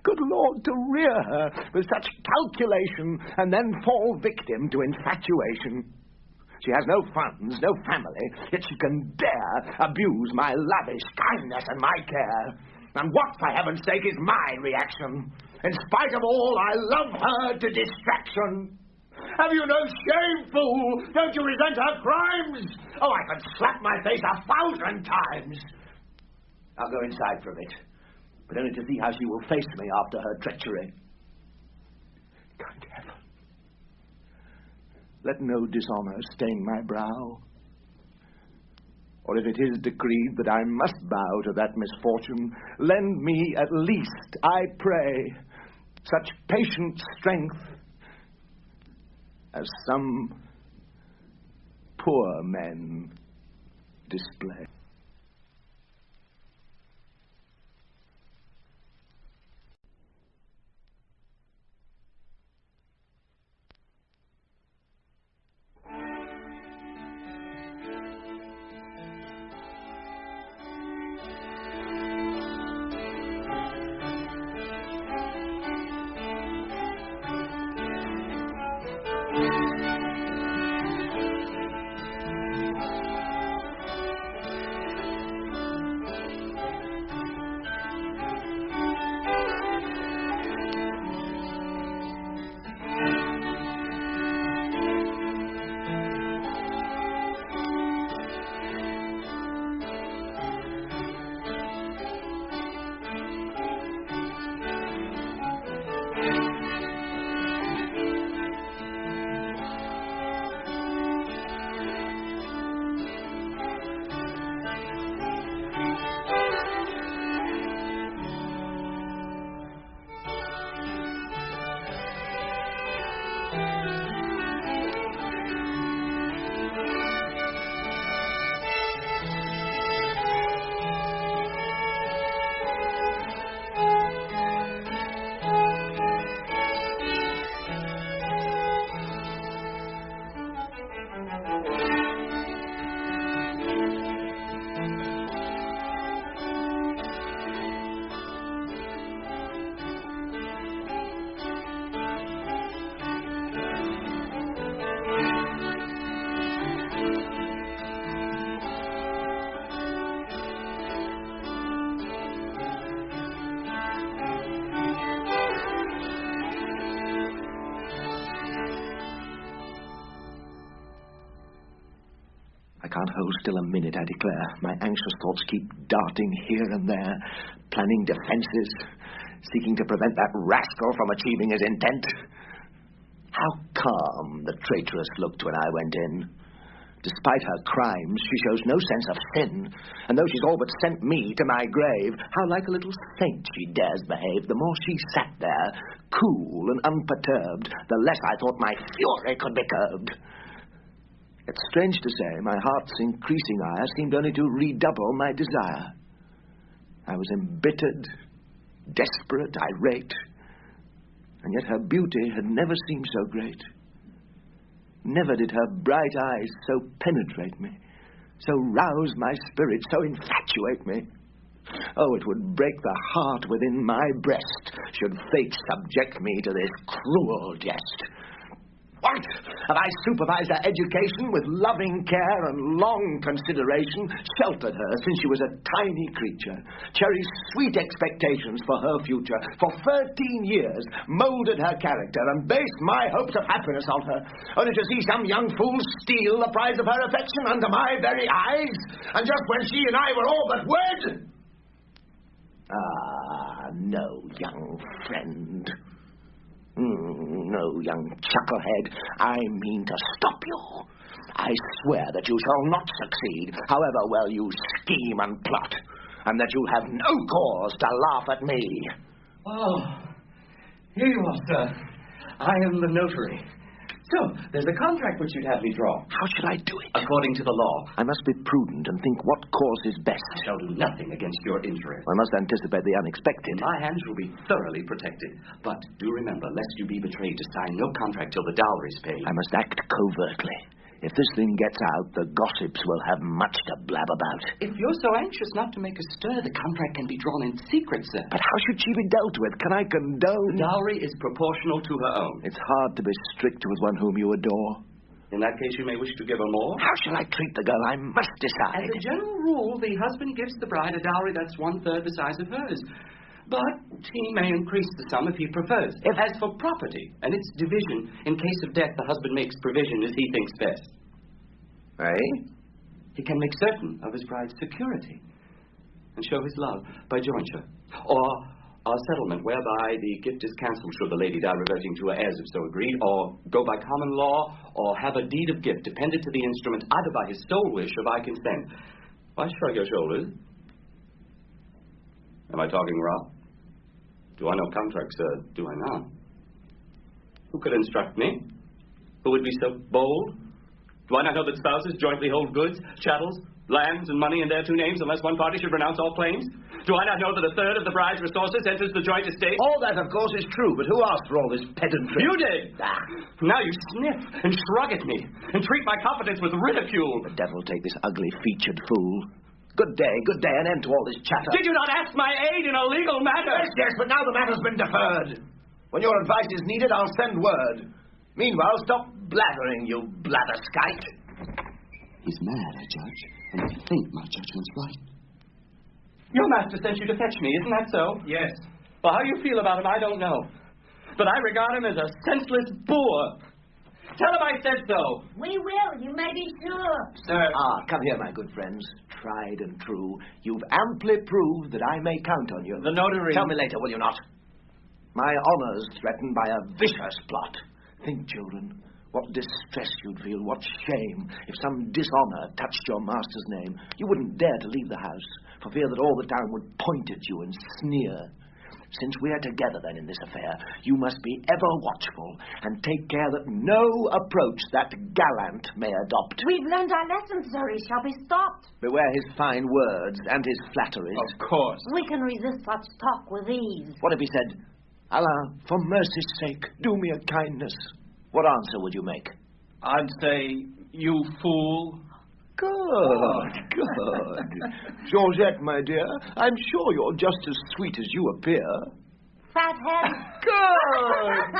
good Lord, to rear her with such calculation and then fall victim to infatuation. She has no funds, no family, yet she can dare abuse my lavish kindness and my care. And what, for heaven's sake, is my reaction? In spite of all, I love her to distraction. Have you no shame, fool? Don't you resent her crimes? Oh, I could slap my face 1,000 times. I'll go inside for a bit, but only to see how she will face me after her treachery. Kind heaven, let no dishonour stain my brow. Or if it is decreed that I must bow to that misfortune, lend me at least, I pray, such patient strength as some poor men display. I can't hold still a minute, I declare. My anxious thoughts keep darting here and there, planning defenses, seeking to prevent that rascal from achieving his intent. How calm the traitress looked when I went in. Despite her crimes, she shows no sense of sin, and though she's all but sent me to my grave, how like a little saint she dares behave. The more she sat there, cool and unperturbed, the less I thought my fury could be curbed. It's strange to say, my heart's increasing ire seemed only to redouble my desire. I was embittered, desperate, irate, and yet her beauty had never seemed so great. Never did her bright eyes so penetrate me, so rouse my spirit, so infatuate me. Oh, it would break the heart within my breast should fate subject me to this cruel jest. What? Have I supervised her education with loving care and long consideration, sheltered her since she was a tiny creature, cherished sweet expectations for her future, for 13 years molded her character and based my hopes of happiness on her, only to see some young fool steal the prize of her affection under my very eyes, and just when she and I were all but wed? Ah, no, young friend. No, young chucklehead, I mean to stop you. I swear that you shall not succeed, however well you scheme and plot, and that you'll have no cause to laugh at me. Oh, here you are, sir. I am the notary. So, there's a contract which you'd have me draw. How should I do it? According to the law. I must be prudent and think what course is best. I shall do nothing against your interest. I must anticipate the unexpected. My hands will be thoroughly protected. But do remember, lest you be betrayed, to sign no contract till the dowry is paid. I must act covertly, If this thing gets out, the gossips will have much to blab about. If you're so anxious not to make a stir, the contract can be drawn in secret, sir. But how should she be dealt with? Can I condone? The dowry is proportional to her own. It's hard to be strict with one whom you adore. In that case, you may wish to give her more. How shall I treat the girl? I must decide. As a general rule, the husband gives the bride a dowry that's 1/3 the size of hers. But he may increase the sum if he prefers. As for property and its division, in case of death, the husband makes provision as he thinks best. Eh? He can make certain of his bride's security and show his love by jointure. Or a settlement whereby the gift is cancelled should the lady die reverting to her heirs if so agreed, or go by common law, or have a deed of gift dependent to the instrument either by his sole wish or by consent. Why shrug your shoulders? Am I talking rough? Do I know contracts, sir? Do I not? Who could instruct me? Who would be so bold? Do I not know that spouses jointly hold goods, chattels, lands, and money in their two names unless one party should renounce all claims? Do I not know that 1/3 of the bride's resources enters the joint estate? All that, of course, is true, but who asked for all this pedantry? You did! Now you sniff and shrug at me and treat my confidence with ridicule. The devil take this ugly-featured fool. Good day, an end to all this chatter. Did you not ask my aid in a legal matter? Yes, but now the matter's been deferred. When your advice is needed, I'll send word. Meanwhile, stop blathering, you blatherskite. He's mad, I judge, and I think my judgment's right. Your master sent you to fetch me, isn't that so? Yes. Well, how you feel about him, I don't know. But I regard him as a senseless boor. Tell him I said so. We will, you may be sure. Sir. Come here, my good friends. Tried and true. You've amply proved that I may count on you. The notary... Tell me later, will you not? My honour's threatened by a vicious plot. Think, children, what distress you'd feel, what shame, if some dishonour touched your master's name. You wouldn't dare to leave the house, for fear that all the town would point at you and sneer. Since we are together, then, in this affair, you must be ever watchful and take care that no approach that gallant may adopt. We've learned our lesson, sir. He shall be stopped. Beware his fine words and his flatteries. Of course. We can resist such talk with ease. What if he said, Allah, for mercy's sake, do me a kindness? What answer would you make? I'd say, you fool. Good. Georgette, my dear, I'm sure you're just as sweet as you appear. Fathead. Good.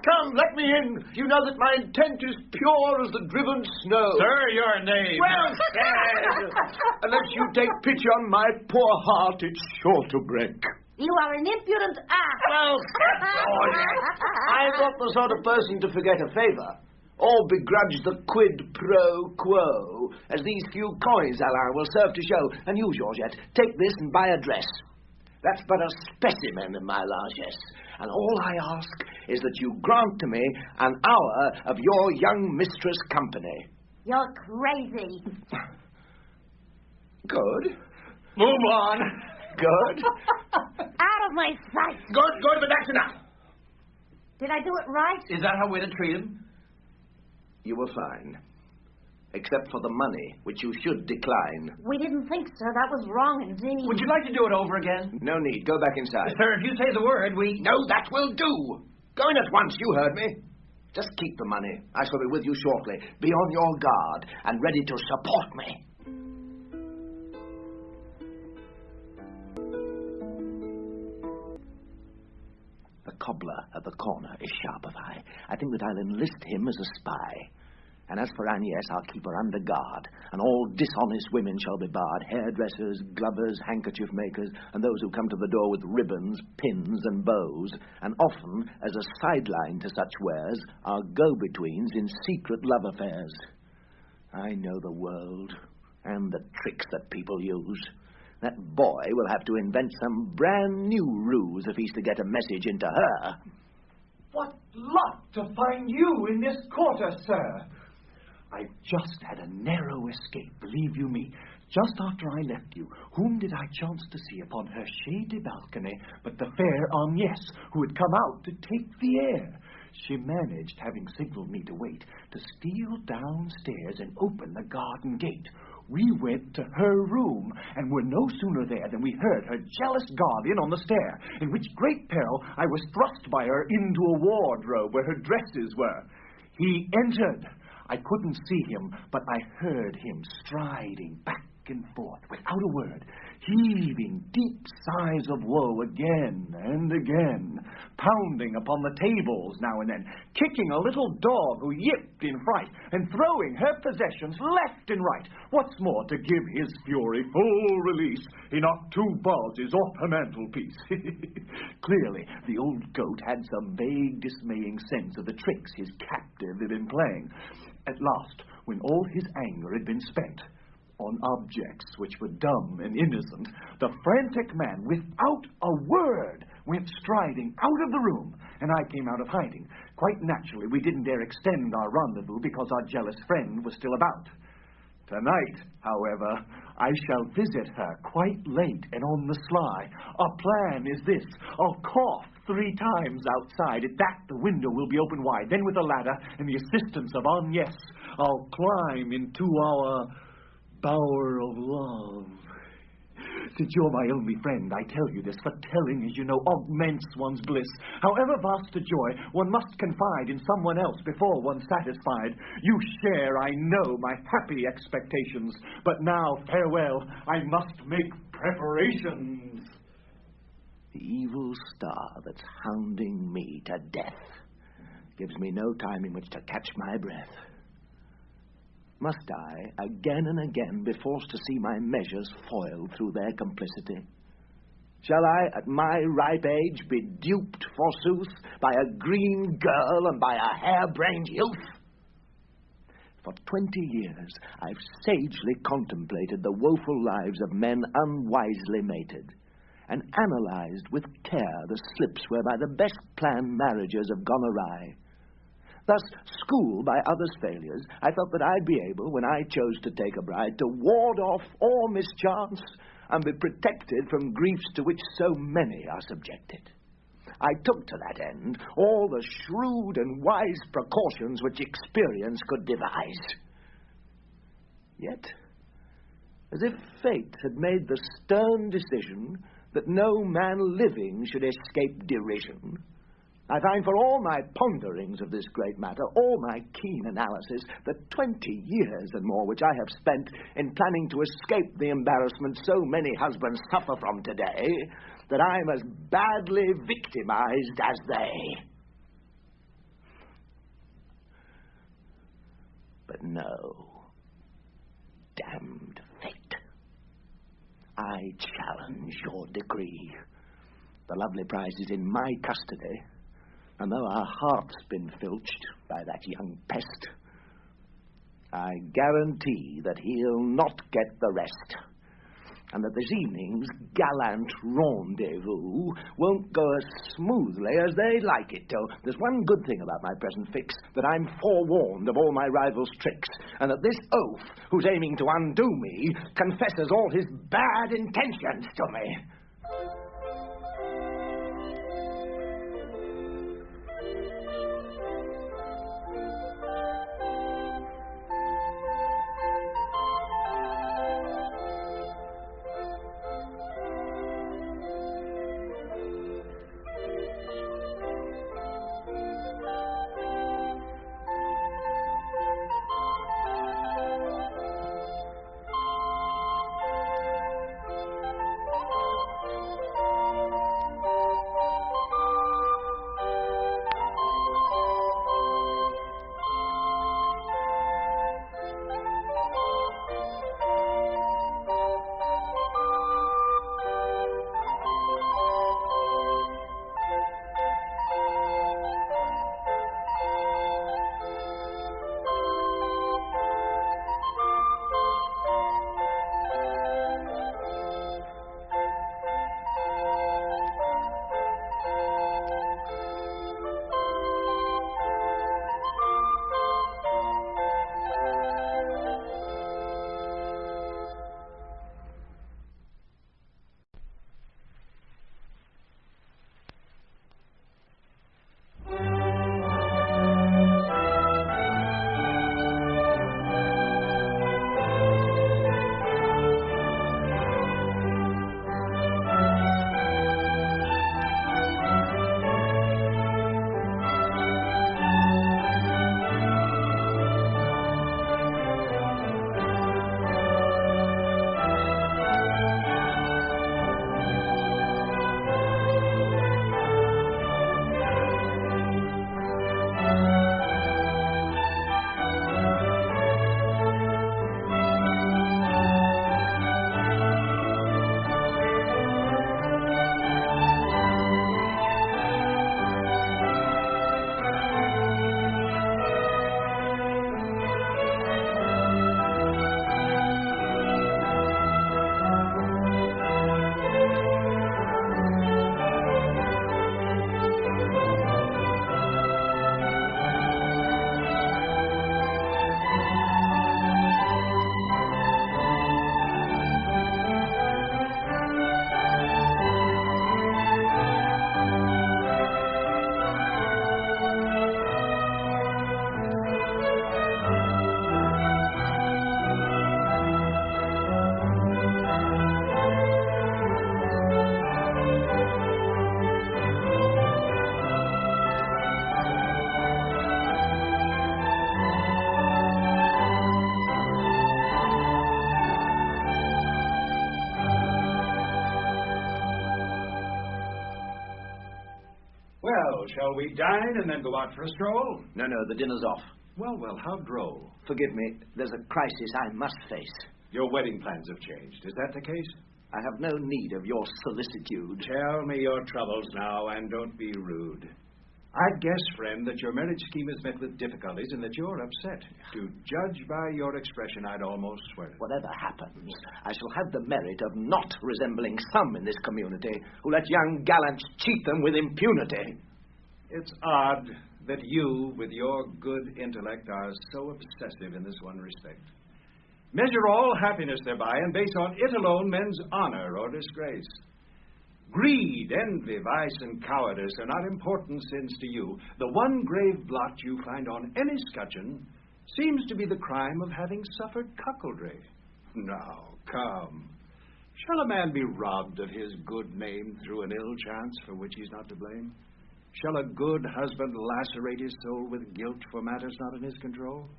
Come, let me in. You know that my intent is pure as the driven snow. Sir, your name. Well said. Unless you take pity on my poor heart, it's sure to break. You are an impudent ass. Well said, Georgette. I'm not the sort of person to forget a favour, or begrudge the quid pro quo, as these few coins, Alain, will serve to show. And you, Georgette, take this and buy a dress. That's but a specimen of my largesse, and all I ask is that you grant to me an hour of your young mistress' company. You're crazy. Good. Move on. Good. Out of my sight. Good, but that's enough. Did I do it right? Is that how we're to treat him? You were fine. Except for the money, which you should decline. We didn't think, sir. That was wrong indeed. Would you like to do it over again? No need. Go back inside. Sir, if you say the word, we... No, that will do. Go in at once. You heard me. Just keep the money. I shall be with you shortly. Be on your guard and ready to support me. The cobbler at the corner is sharp of eye. I think that I'll enlist him as a spy. And as for Agnes, I'll keep her under guard, and all dishonest women shall be barred, hairdressers, glovers, handkerchief makers, and those who come to the door with ribbons, pins, and bows, and often, as a sideline to such wares, are go-betweens in secret love affairs. I know the world, and the tricks that people use. That boy will have to invent some brand new ruse if he's to get a message into her. What luck to find you in this quarter, sir. I've just had a narrow escape, believe you me. Just after I left you, whom did I chance to see upon her shady balcony but the fair Agnes, who had come out to take the air? She managed, having signaled me to wait, to steal downstairs and open the garden gate. We went to her room, and were no sooner there than we heard her jealous guardian on the stair, in which great peril I was thrust by her into a wardrobe where her dresses were. He entered. I couldn't see him, but I heard him striding back and forth without a word, heaving deep sighs of woe again and again, pounding upon the tables now and then, kicking a little dog who yipped in fright, and throwing her possessions left and right. What's more, to give his fury full release, he knocked 2 vases off her mantelpiece. Clearly, the old goat had some vague, dismaying sense of the tricks his captive had been playing. At last, when all his anger had been spent on objects which were dumb and innocent, the frantic man, without a word, went striding out of the room, and I came out of hiding. Quite naturally, we didn't dare extend our rendezvous because our jealous friend was still about. Tonight, however, I shall visit her quite late and on the sly. Our plan is this. I'll cough 3 times outside. At that, the window will be open wide. Then with a ladder and the assistance of Agnes, I'll climb into our bower of love. Since you're my only friend, I tell you this, for telling, as you know, augments one's bliss. However vast a joy, one must confide in someone else before one's satisfied. You share, I know, my happy expectations, but now, farewell, I must make preparations. The evil star that's hounding me to death gives me no time in which to catch my breath. Must I, again and again, be forced to see my measures foiled through their complicity? Shall I, at my ripe age, be duped, forsooth, by a green girl and by a harebrained youth? For 20 years, I've sagely contemplated the woeful lives of men unwisely mated, and analyzed with care the slips whereby the best-planned marriages have gone awry. Thus, schooled by others' failures, I felt that I'd be able, when I chose to take a bride, to ward off all mischance and be protected from griefs to which so many are subjected. I took to that end all the shrewd and wise precautions which experience could devise. Yet, as if fate had made the stern decision that no man living should escape derision, I find for all my ponderings of this great matter, all my keen analysis, the 20 years and more which I have spent in planning to escape the embarrassment so many husbands suffer from today, that I'm as badly victimized as they. But no, damned fate, I challenge your decree. The lovely prize is in my custody, and though our heart's been filched by that young pest, I guarantee that he'll not get the rest, and that this evening's gallant rendezvous won't go as smoothly as they'd like it to. There's one good thing about my present fix, that I'm forewarned of all my rival's tricks, and that this oaf, who's aiming to undo me, confesses all his bad intentions to me. Well, shall we dine and then go out for a stroll? No, the dinner's off. Well, how droll. Forgive me, there's a crisis I must face. Your wedding plans have changed. Is that the case? I have no need of your solicitude. Tell me your troubles now, and don't be rude. I guess, friend, that your marriage scheme has met with difficulties and that you're upset. To judge by your expression, I'd almost swear it. Whatever happens, I shall have the merit of not resembling some in this community who let young gallants cheat them with impunity. It's odd that you, with your good intellect, are so obsessive in this one respect. Measure all happiness thereby and base on it alone men's honor or disgrace. Greed, envy, vice, and cowardice are not important sins to you. The one grave blot you find on any scutcheon seems to be the crime of having suffered cuckoldry. Now, come. Shall a man be robbed of his good name through an ill chance for which he's not to blame? Shall a good husband lacerate his soul with guilt for matters not in his control?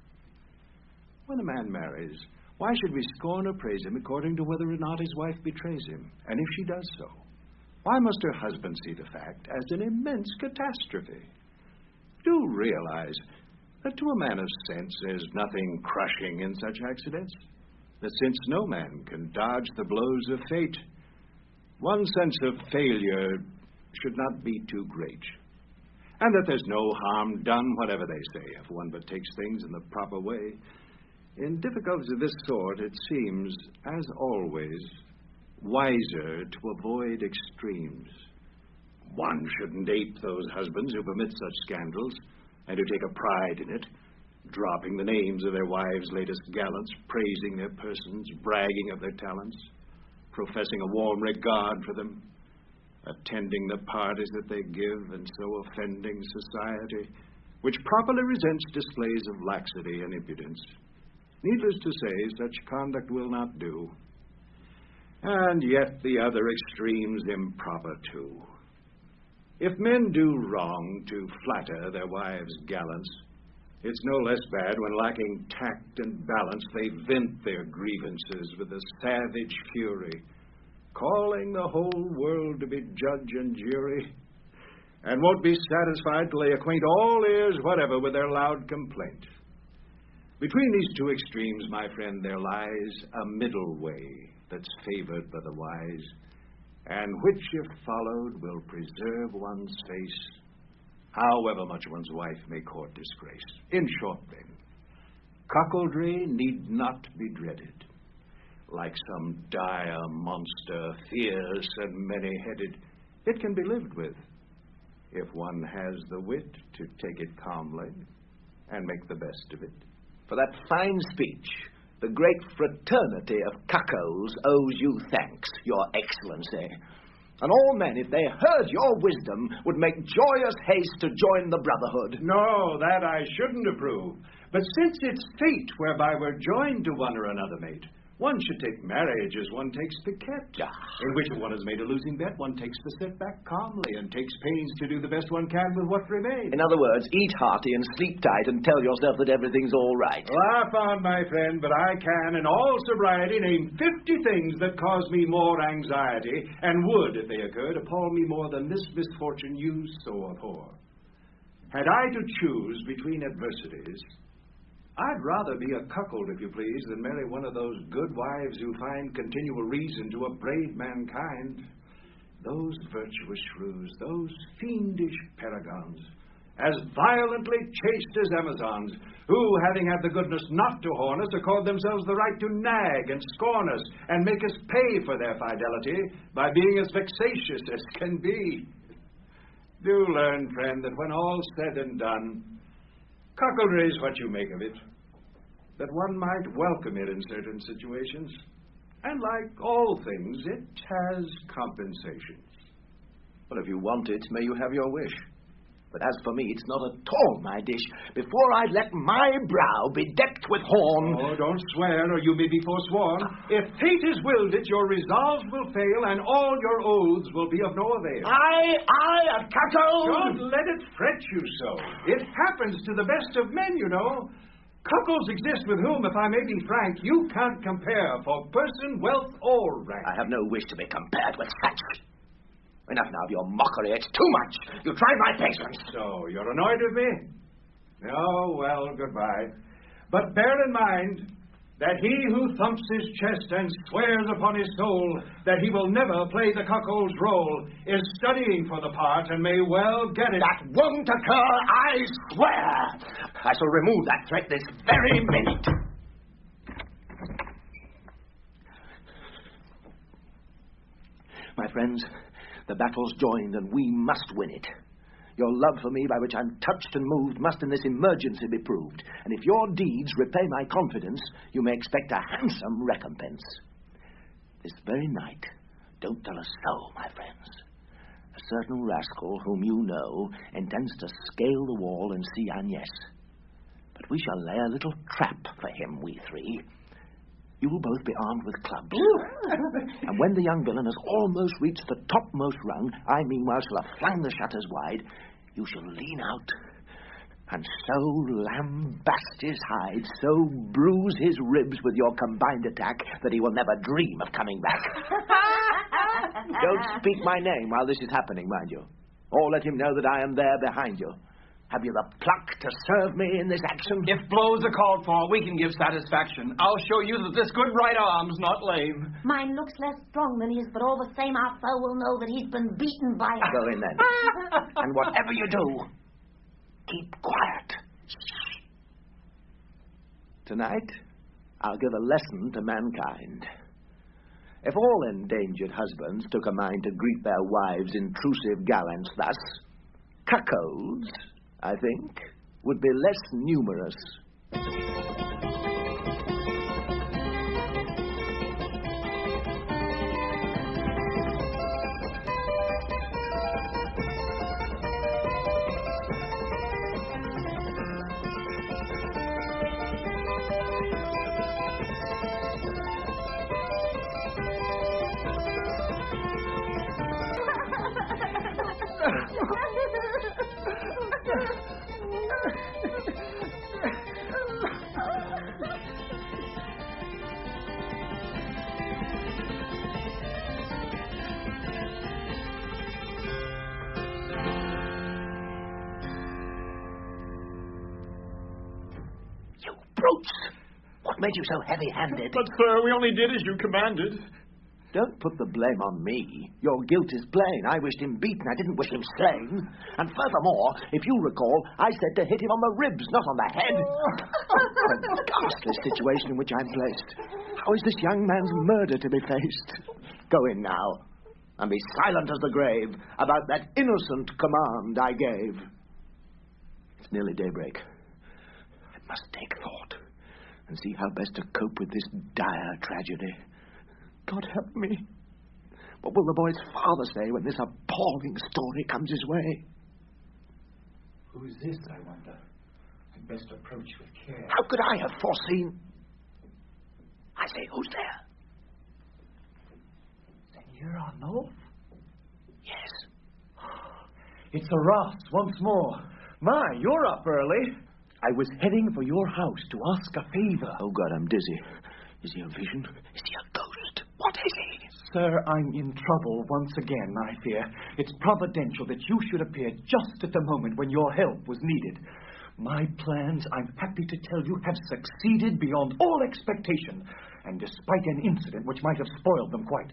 When a man marries, why should we scorn or praise him according to whether or not his wife betrays him? And if she does so, why must her husband see the fact as an immense catastrophe? Do realize that to a man of sense there's nothing crushing in such accidents, that since no man can dodge the blows of fate, one sense of failure should not be too great, and that there's no harm done, whatever they say, if one but takes things in the proper way. In difficulties of this sort, it seems, as always, wiser to avoid extremes. One shouldn't ape those husbands who permit such scandals and who take a pride in it, dropping the names of their wives' latest gallants, praising their persons, bragging of their talents, professing a warm regard for them, attending the parties that they give, and so offending society, which properly resents displays of laxity and impudence. Needless to say, such conduct will not do. And yet the other extreme's improper, too. If men do wrong to flatter their wives' gallants, it's no less bad when, lacking tact and balance, they vent their grievances with a savage fury, calling the whole world to be judge and jury, and won't be satisfied till they acquaint all ears whatever with their loud complaint. Between these two extremes, my friend, there lies a middle way that's favored by the wise, and which, if followed, will preserve one's face, however much one's wife may court disgrace. In short, then, cuckoldry need not be dreaded. Like some dire monster, fierce and many-headed, it can be lived with, if one has the wit to take it calmly and make the best of it. For that fine speech, the great fraternity of cuckolds owes you thanks, Your Excellency. And all men, if they heard your wisdom, would make joyous haste to join the brotherhood. No, that I shouldn't approve. But since it's fate whereby we're joined to one or another mate, one should take marriage as one takes piquet, in which if one has made a losing bet, one takes the setback calmly and takes pains to do the best one can with what remains. In other words, eat hearty and sleep tight and tell yourself that everything's all right. Laugh on, my friend, but I can, in all sobriety, name 50 things that cause me more anxiety, and would, if they occurred, appall me more than this misfortune you so abhor. Had I to choose between adversities, I'd rather be a cuckold, if you please, than marry one of those good wives who find continual reason to upbraid mankind. Those virtuous shrews, those fiendish paragons, as violently chaste as Amazons, who, having had the goodness not to horn us, accord themselves the right to nag and scorn us, and make us pay for their fidelity by being as vexatious as can be. Do learn, friend, that when all's said and done, cuckoldry is what you make of it, that one might welcome it in certain situations, and like all things, it has compensations. Well, if you want it, may you have your wish. But as for me, it's not at all my dish. Before I'd let my brow be decked with horn... Oh, don't swear, or you may be forsworn. If fate has willed it, your resolves will fail, and all your oaths will be of no avail. I, a cuckold! Don't let it fret you so. It happens to the best of men, you know. Cuckolds exist with whom, if I may be frank, you can't compare for person, wealth, or rank. I have no wish to be compared with such. Enough now of your mockery. It's too much. You try my patience. So, you're annoyed with me? Oh, well, goodbye. But bear in mind that he who thumps his chest and swears upon his soul that he will never play the cuckold's role is studying for the part and may well get it. That won't occur, I swear. I shall remove that threat this very minute. My friends, the battle's joined and we must win it. Your love for me, by which I'm touched and moved, must in this emergency be proved. And if your deeds repay my confidence, you may expect a handsome recompense. This very night, don't tell a soul, my friends. A certain rascal whom you know intends to scale the wall and see Agnes. But we shall lay a little trap for him, we three. You will both be armed with clubs. And when the young villain has almost reached the topmost rung, I meanwhile shall have flung the shutters wide, you shall lean out and so lambast his hide, so bruise his ribs with your combined attack that he will never dream of coming back. Don't speak my name while this is happening, mind you. Or let him know that I am there behind you. Have you the pluck to serve me in this action? If blows are called for, we can give satisfaction. I'll show you that this good right arm's not lame. Mine looks less strong than his, but all the same our foe will know that he's been beaten by it. Go in then. And whatever you do, keep quiet. Tonight, I'll give a lesson to mankind. If all endangered husbands took a mind to greet their wives' intrusive gallants thus, cuckolds, I think, would be less numerous. Brutes! What made you so heavy-handed? But, sir, we only did as you commanded. Don't put the blame on me. Your guilt is plain. I wished him beaten. I didn't wish him slain. And furthermore, if you recall, I said to hit him on the ribs, not on the head. What a ghastly situation in which I'm placed. How is this young man's murder to be faced? Go in now, and be silent as the grave about that innocent command I gave. It's nearly daybreak. I must take thought and see how best to cope with this dire tragedy. God help me. What will the boy's father say when this appalling story comes his way? Who's this, I wonder? I'd best approach with care. How could I have foreseen? I say, who's there? Senor Arnolphe? Yes. It's Horace once more. My, you're up early. I was heading for your house to ask a favor. Oh, God, I'm dizzy. Is he a vision? Is he a ghost? What is he? Sir, I'm in trouble once again, I fear. It's providential that you should appear just at the moment when your help was needed. My plans, I'm happy to tell you, have succeeded beyond all expectation, and despite an incident which might have spoiled them quite.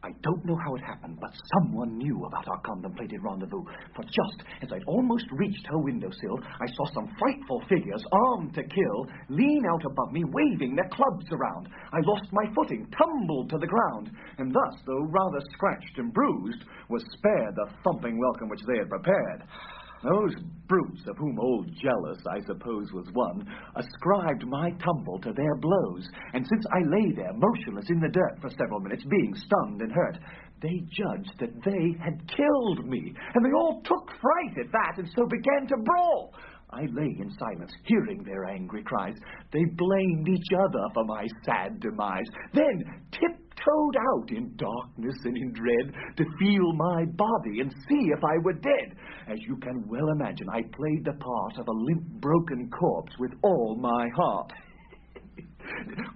I don't know how it happened, but someone knew about our contemplated rendezvous, for just as I'd almost reached her windowsill, I saw some frightful figures, armed to kill, lean out above me, waving their clubs around. I lost my footing, tumbled to the ground, and thus, though rather scratched and bruised, was spared the thumping welcome which they had prepared. Those brutes, of whom old Jealous, I suppose, was one, ascribed my tumble to their blows, and since I lay there motionless in the dirt for several minutes, being stunned and hurt, they judged that they had killed me, and they all took fright at that, and so began to brawl. I lay in silence, hearing their angry cries. They blamed each other for my sad demise, then tiptoed out in darkness and in dread to feel my body and see if I were dead. As you can well imagine, I played the part of a limp, broken corpse with all my heart.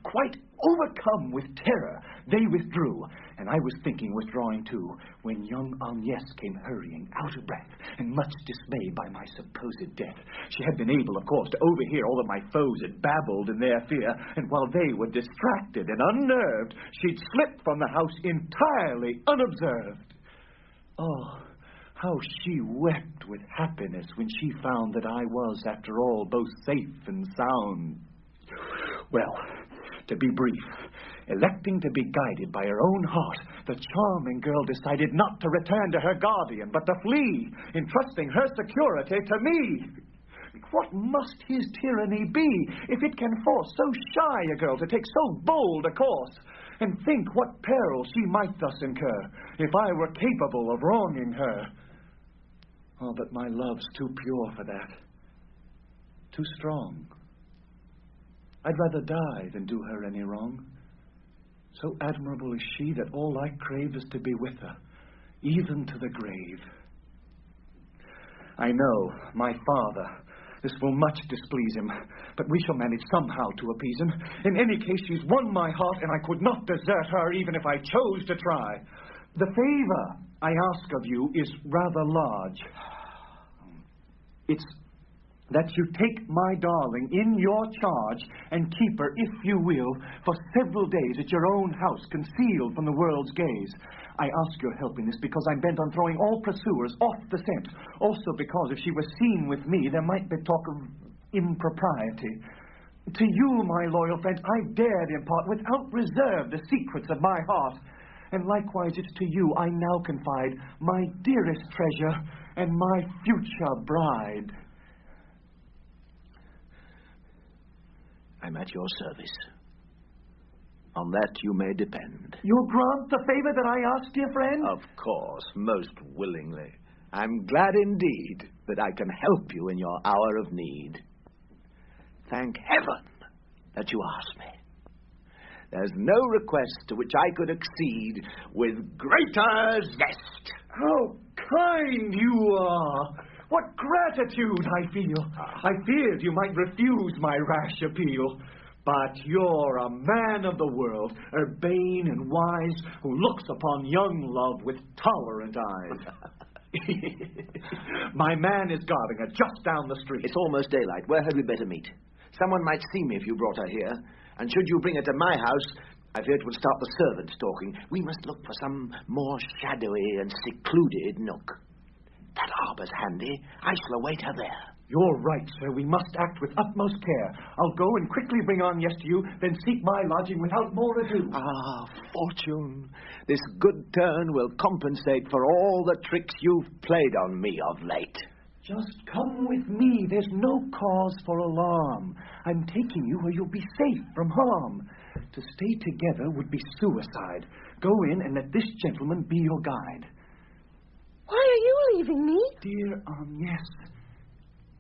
Quite Overcome with terror, they withdrew, and I was thinking withdrawing too, when young Agnes came hurrying, out of breath, and much dismayed by my supposed death. She had been able, of course, to overhear all that my foes had babbled in their fear, and while they were distracted and unnerved, she'd slipped from the house entirely unobserved. Oh, how she wept with happiness when she found that I was, after all, both safe and sound. Well, to be brief, electing to be guided by her own heart, the charming girl decided not to return to her guardian, but to flee, entrusting her security to me. What must his tyranny be if it can force so shy a girl to take so bold a course? And think what peril she might thus incur if I were capable of wronging her. Oh, but my love's too pure for that. Too strong. I'd rather die than do her any wrong. So admirable is she that all I crave is to be with her, even to the grave. I know, my father, this will much displease him, but we shall manage somehow to appease him. In any case, she's won my heart, and I could not desert her even if I chose to try. The favor I ask of you is rather large. It's that you take my darling in your charge and keep her, if you will, for several days at your own house, concealed from the world's gaze. I ask your help in this because I'm bent on throwing all pursuers off the scent. Also because if she were seen with me, there might be talk of impropriety. To you, my loyal friend, I've dared impart without reserve the secrets of my heart. And likewise, it's to you I now confide my dearest treasure and my future bride. I'm at your service. On that you may depend. You'll grant the favor that I ask, dear friend? Of course, most willingly. I'm glad indeed that I can help you in your hour of need. Thank heaven that you asked me. There's no request to which I could accede with greater zest. How kind you are! What gratitude I feel! I feared you might refuse my rash appeal. But you're a man of the world, urbane and wise, who looks upon young love with tolerant eyes. My man is guarding her just down the street. It's almost daylight. Where had we better meet? Someone might see me if you brought her here. And should you bring her to my house, I fear it would start the servants talking. We must look for some more shadowy and secluded nook. That harbor's handy. I shall await her there. You're right, sir. We must act with utmost care. I'll go and quickly bring Agnes to you, then seek my lodging without more ado. Ah, fortune. This good turn will compensate for all the tricks you've played on me of late. Just come with me. There's no cause for alarm. I'm taking you where you'll be safe from harm. To stay together would be suicide. Go in and let this gentleman be your guide. Why are you leaving me? Dear Agnes,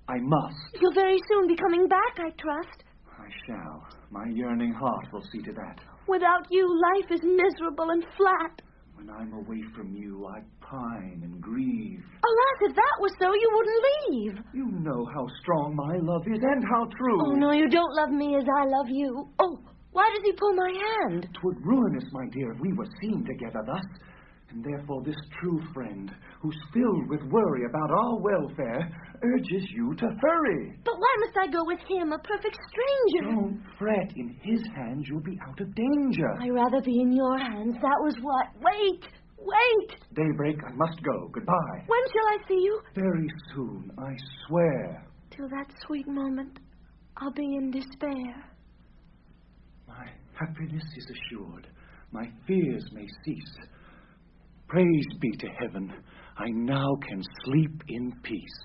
I must. You'll very soon be coming back, I trust. I shall. My yearning heart will see to that. Without you, life is miserable and flat. When I'm away from you, I pine and grieve. Alas, if that was so, you wouldn't leave. You know how strong my love is and how true. Oh, no, you don't love me as I love you. Oh, why does he pull my hand? 'Twould ruin us, my dear, if we were seen together thus. And therefore this true friend, who's filled with worry about our welfare, urges you to hurry. But why must I go with him, a perfect stranger? Don't fret. In his hands you'll be out of danger. I'd rather be in your hands. That was what. Wait! Daybreak, I must go. Goodbye. When shall I see you? Very soon, I swear. Till that sweet moment, I'll be in despair. My happiness is assured. My fears may cease. Praise be to heaven, I now can sleep in peace.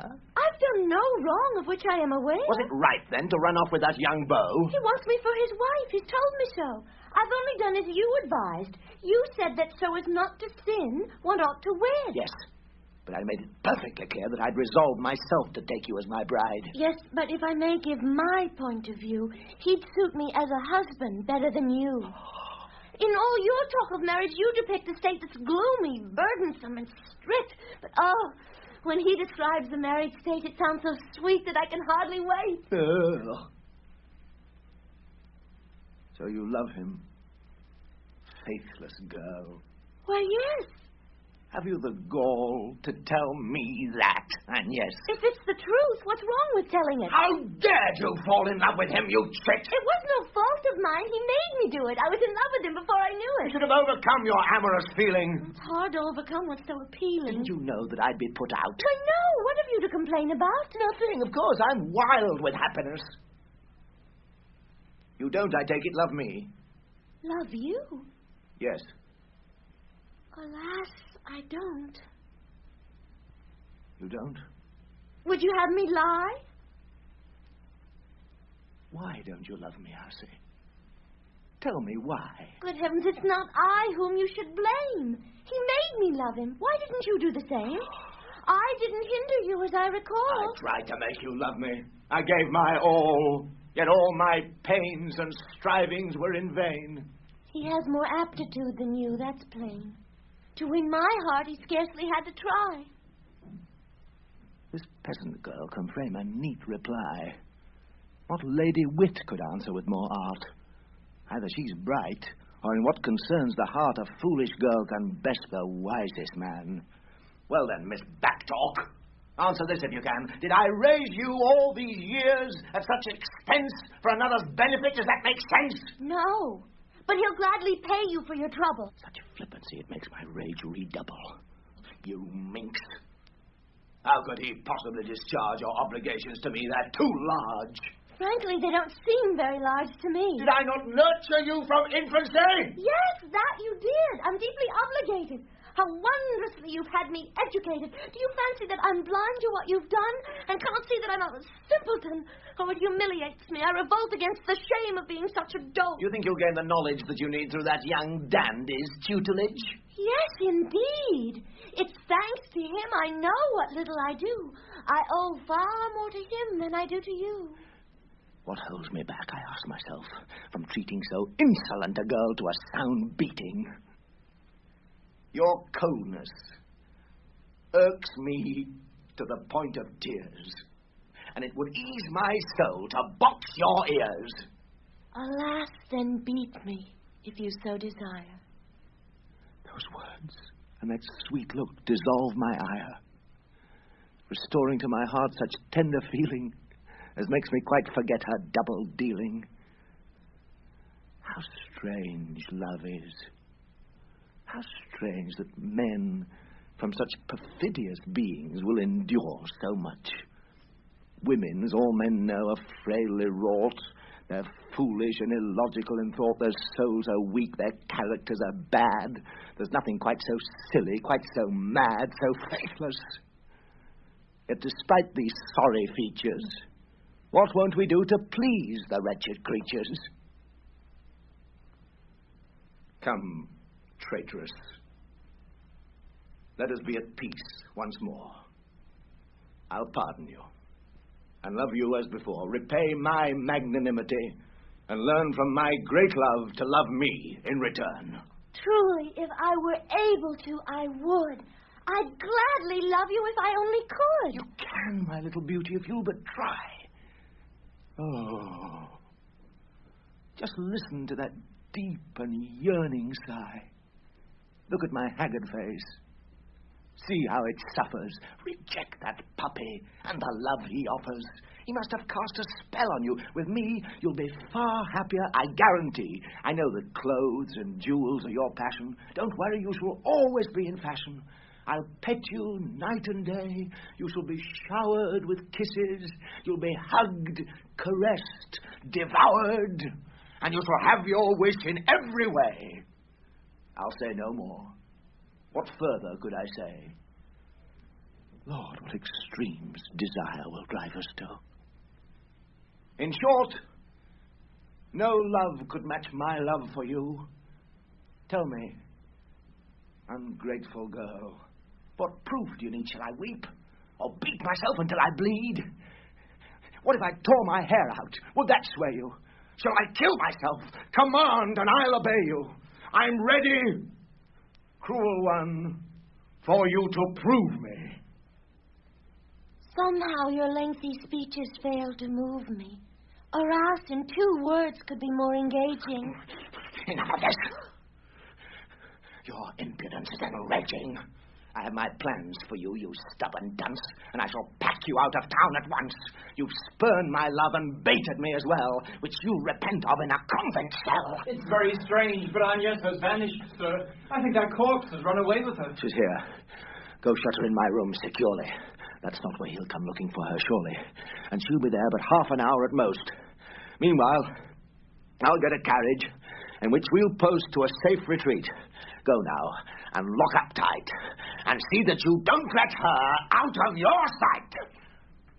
I've done no wrong of which I am aware. Was it right, then, to run off with that young beau? He wants me for his wife. He's told me so. I've only done as you advised. You said that so as not to sin, one ought to wed. Yes, but I made it perfectly clear that I'd resolved myself to take you as my bride. Yes, but if I may give my point of view, he'd suit me as a husband better than you. In all your talk of marriage, you depict a state that's gloomy, burdensome, and strict. But, when he describes the married state, it sounds so sweet that I can hardly wait. So you love him? Faithless girl. Why, yes. Have you the gall to tell me that, Agnes? If it's the truth, what's wrong with telling it? How dared you fall in love with him, you trick? It was no fault of mine. He made me do it. I was in love with him before I knew it. You should have overcome your amorous feeling. It's hard to overcome what's so appealing. Didn't you know that I'd be put out? Why, no. What have you to complain about? Nothing, of course. I'm wild with happiness. You don't, I take it, love me? Love you? Yes. Alas, I don't. You don't? Would you have me lie? Why don't you love me, Arcee? Tell me why. Good heavens, it's not I whom you should blame. He made me love him. Why didn't you do the same? I didn't hinder you, as I recall. I tried to make you love me. I gave my all, yet all my pains and strivings were in vain. He has more aptitude than you, that's plain. To win my heart, he scarcely had to try. This peasant girl can frame a neat reply. What lady wit could answer with more art? Either she's bright, or in what concerns the heart a foolish girl can best the wisest man. Well then, Miss Backtalk, answer this if you can. Did I raise you all these years at such expense for another's benefit? Does that make sense? No. But he'll gladly pay you for your trouble. Such flippancy, it makes my rage redouble. You minx. How could he possibly discharge your obligations to me? They're too large. Frankly, they don't seem very large to me. Did I not nurture you from infancy? Yes, that you did. I'm deeply obligated. How wondrously you've had me educated. Do you fancy that I'm blind to what you've done and can't see that I'm a simpleton? Oh, it humiliates me. I revolt against the shame of being such a dolt. You think you'll gain the knowledge that you need through that young dandy's tutelage? Yes, indeed. It's thanks to him I know what little I do. I owe far more to him than I do to you. What holds me back, I ask myself, from treating so insolent a girl to a sound beating? Your coldness irks me to the point of tears, and it would ease my soul to box your ears. Alas, then beat me, if you so desire. Those words and that sweet look dissolve my ire, restoring to my heart such tender feeling as makes me quite forget her double dealing. How strange love is. How strange that men from such perfidious beings will endure so much. Women, as all men know, are frailly wrought. They're foolish and illogical in thought. Their souls are weak. Their characters are bad. There's nothing quite so silly, quite so mad, so faithless. Yet despite these sorry features, what won't we do to please the wretched creatures? Come, traitress. Let us be at peace once more. I'll pardon you and love you as before. Repay my magnanimity and learn from my great love to love me in return. Truly, if I were able to, I would. I'd gladly love you if I only could. You can, my little beauty, if you'll but try. Oh, just listen to that deep and yearning sigh. Look at my haggard face. See how it suffers. Reject that puppy and the love he offers. He must have cast a spell on you. With me, you'll be far happier, I guarantee. I know that clothes and jewels are your passion. Don't worry, you shall always be in fashion. I'll pet you night and day. You shall be showered with kisses. You'll be hugged, caressed, devoured. And you shall have your wish in every way. I'll say no more. What further could I say? Lord, what extremes desire will drive us to. In short, no love could match my love for you. Tell me, ungrateful girl, what proof do you need? Shall I weep? Or beat myself until I bleed? What if I tore my hair out? Would that sway you? Shall I kill myself? Command, and I'll obey you. I'm ready, cruel one, for you to prove me. Somehow your lengthy speeches fail to move me. Or else in 2 words could be more engaging. Enough of this. Your impudence is enraging. I have my plans for you, you stubborn dunce, and I shall pack you out of town at once. You've spurned my love and baited me as well, which you'll repent of in a convent cell. It's very strange, but Agnes has vanished, sir. I think that corpse has run away with her. She's here. Go shut her in my room securely. That's not where he'll come looking for her, surely. And she'll be there but half an hour at most. Meanwhile, I'll get a carriage in which we'll post to a safe retreat. Go now and lock up tight and see that you don't let her out of your sight.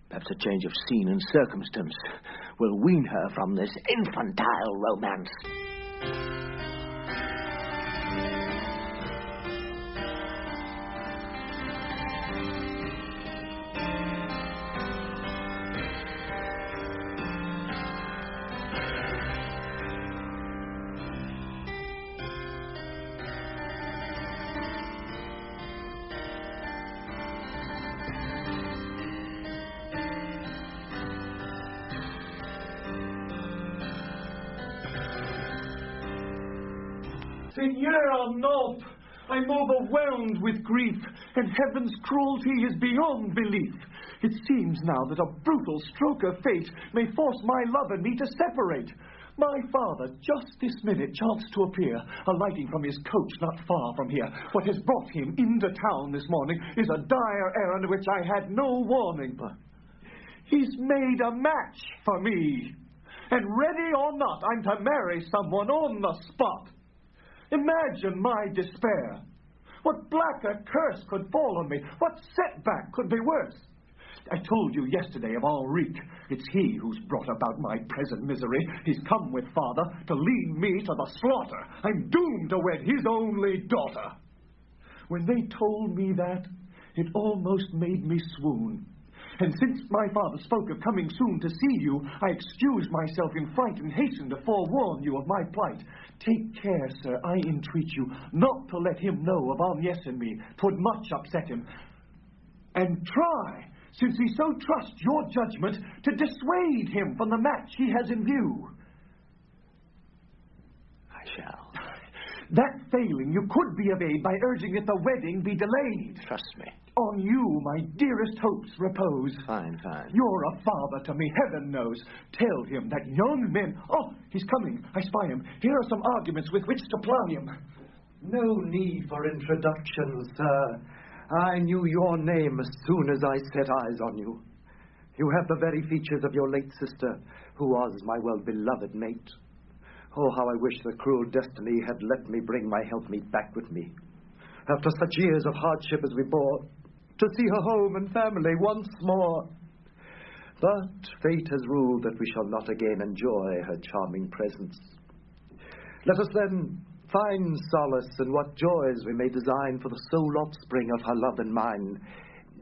Perhaps a change of scene and circumstance will wean her from this infantile romance. Seigneur Arnolphe, I'm overwhelmed with grief, and heaven's cruelty is beyond belief. It seems now that a brutal stroke of fate may force my love and me to separate. My father, just this minute, chanced to appear, alighting from his coach not far from here. What has brought him into town this morning is a dire errand of which I had no warning. But he's made a match for me, and ready or not, I'm to marry someone on the spot. Imagine my despair. What blacker curse could fall on me? What setback could be worse? I told you yesterday of awry. It's he who's brought about my present misery. He's come with father to lead me to the slaughter. I'm doomed to wed his only daughter. When they told me that, it almost made me swoon. And since my father spoke of coming soon to see you, I excused myself in fright and hastened to forewarn you of my plight. Take care, sir, I entreat you, not to let him know of Agnes and me. 'Twould much upset him. And try, since he so trusts your judgment, to dissuade him from the match he has in view. I shall. That failing, you could be of aid by urging that the wedding be delayed. Trust me. On you, my dearest hopes repose. Fine, fine. You're a father to me, heaven knows. Tell him that young men... Oh, he's coming. I spy him. Here are some arguments with which to ply him. No need for introduction, sir. I knew your name as soon as I set eyes on you. You have the very features of your late sister, who was my well-beloved mate. Oh, how I wish the cruel destiny had let me bring my helpmeet back with me. After such years of hardship as we bore, to see her home and family once more. But fate has ruled that we shall not again enjoy her charming presence. Let us then find solace in what joys we may design for the sole offspring of her love and mine.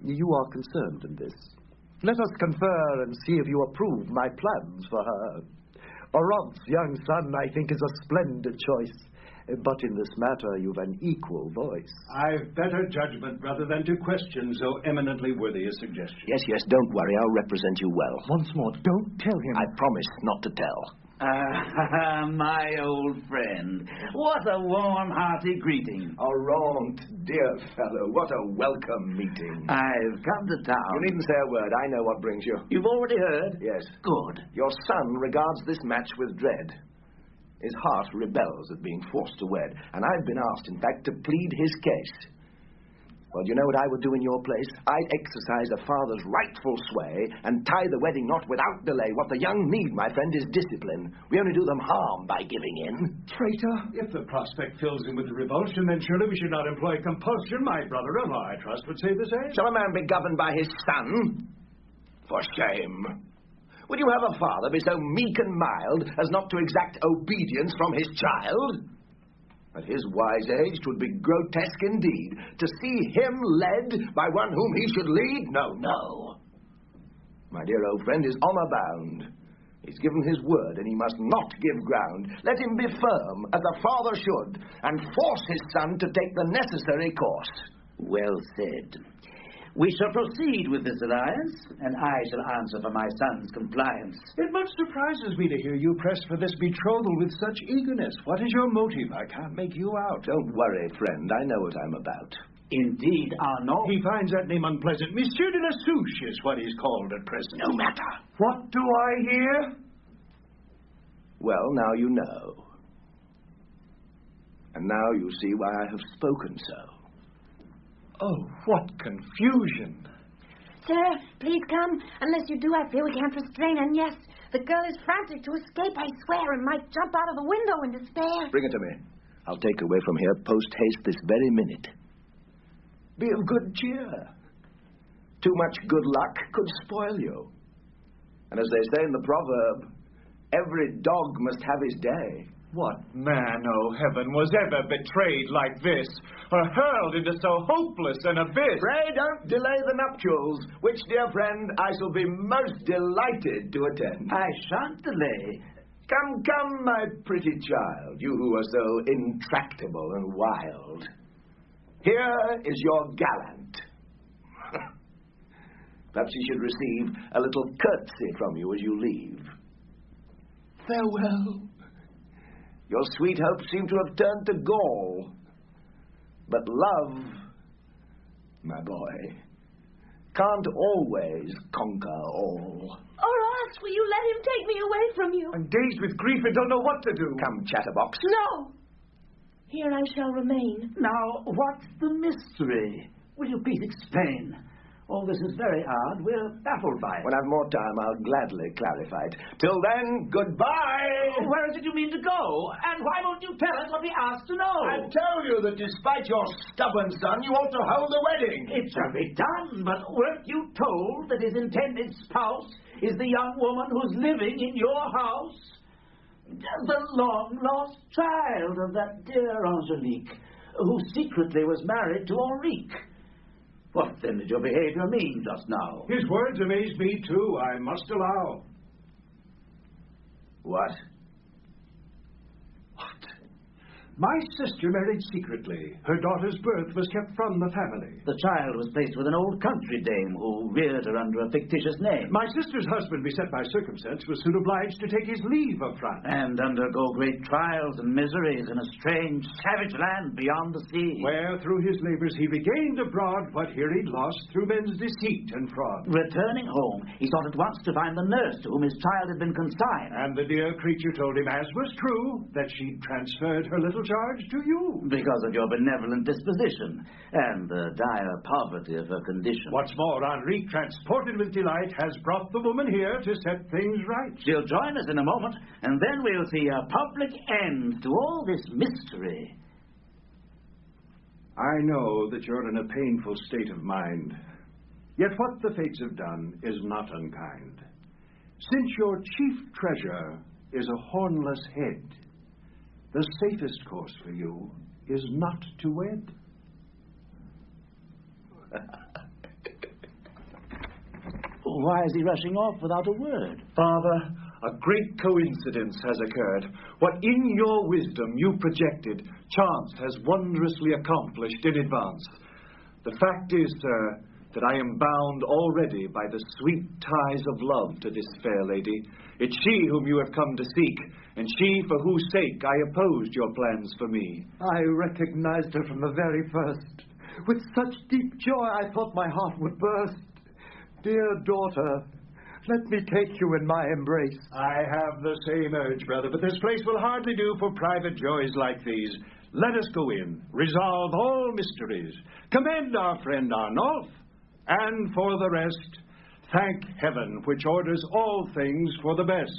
You are concerned in this. Let us confer and see if you approve my plans for her. Auroch's young son, I think, is a splendid choice. But in this matter, you've an equal voice. I've better judgment rather than to question so eminently worthy a suggestion. Yes, don't worry. I'll represent you well. Once more, don't tell him. I promise not to tell. My old friend. What a warm-hearted greeting. Auroch, dear fellow, what a welcome meeting. I've come to town. You needn't say a word. I know what brings you. You've already heard? Yes. Good. Your son regards this match with dread. His heart rebels at being forced to wed, and I've been asked, in fact, to plead his case. Well, do you know what I would do in your place? I'd exercise a father's rightful sway and tie the wedding knot without delay. What the young need, my friend, is discipline. We only do them harm by giving in. Traitor, if the prospect fills him with revulsion, then surely we should not employ compulsion. My brother-in-law, I trust, would say the same. Shall a man be governed by his son? For shame. Would you have a father be so meek and mild as not to exact obedience from his child? At his wise age, 'twould be grotesque indeed to see him led by one whom he should lead. No, no. My dear old friend is honor bound. He's given his word, and he must not give ground. Let him be firm, as a father should, and force his son to take the necessary course. Well said. We shall proceed with this alliance, and I shall answer for my son's compliance. It much surprises me to hear you press for this betrothal with such eagerness. What is your motive? I can't make you out. Don't worry, friend. I know what I'm about. Indeed, Arnolphe. He finds that name unpleasant. Monsieur de la Souche is what he's called at present. No matter. What do I hear? Well, now you know. And now you see why I have spoken so. Oh, what confusion. Sir, please come. Unless you do, I fear we can't restrain. And yes, the girl is frantic to escape, I swear, and might jump out of the window in despair. Bring her to me. I'll take her away from here post-haste this very minute. Be of good cheer. Too much good luck could spoil you. And as they say in the proverb, every dog must have his day. What man, oh heaven, was ever betrayed like this, or hurled into so hopeless an abyss? Pray don't delay the nuptials, which, dear friend, I shall be most delighted to attend. I shan't delay. Come, come, my pretty child, you who are so intractable and wild. Here is your gallant. Perhaps you should receive a little curtsy from you as you leave. Farewell. Your sweet hopes seem to have turned to gall. But love, my boy, can't always conquer all. Horace, will you let him take me away from you? I'm dazed with grief and don't know what to do. Come, chatterbox. No. Here I shall remain. Now, what's the mystery? Will you please explain? All this is very odd. We're baffled by it. When I've more time, I'll gladly clarify it. Till then, goodbye! Where is it you mean to go? And why won't you tell us what we asked to know? I tell you that despite your stubborn son, you ought to hold the wedding. It shall be done, but weren't you told that his intended spouse is the young woman who's living in your house? The long-lost child of that dear Angelique, who secretly was married to Henrique. What then did your behavior mean just now? His words amazed me, too, I must allow. What? My sister married secretly. Her daughter's birth was kept from the family. The child was placed with an old country dame who reared her under a fictitious name. My sister's husband, beset by circumstance, was soon obliged to take his leave of France. And undergo great trials and miseries in a strange, savage land beyond the sea. Where, through his labors, he regained abroad what here he'd lost through men's deceit and fraud. Returning home, he sought at once to find the nurse to whom his child had been consigned. And the dear creature told him, as was true, that she'd transferred her little charge to you. Because of your benevolent disposition and the dire poverty of her condition. What's more, Henrique, transported with delight, has brought the woman here to set things right. She'll join us in a moment, and then we'll see a public end to all this mystery. I know that you're in a painful state of mind. Yet what the fates have done is not unkind. Since your chief treasure is a hornless head, the safest course for you is not to wed. Why is he rushing off without a word? Father, a great coincidence has occurred. What in your wisdom you projected, chance has wondrously accomplished in advance. The fact is, sir, that I am bound already by the sweet ties of love to this fair lady. It's she whom you have come to seek, and she for whose sake I opposed your plans for me. I recognized her from the very first. With such deep joy, I thought my heart would burst. Dear daughter, let me take you in my embrace. I have the same urge, brother, but this place will hardly do for private joys like these. let us go in, resolve all mysteries, commend our friend Arnolphe, and for the rest, thank heaven which orders all things for the best.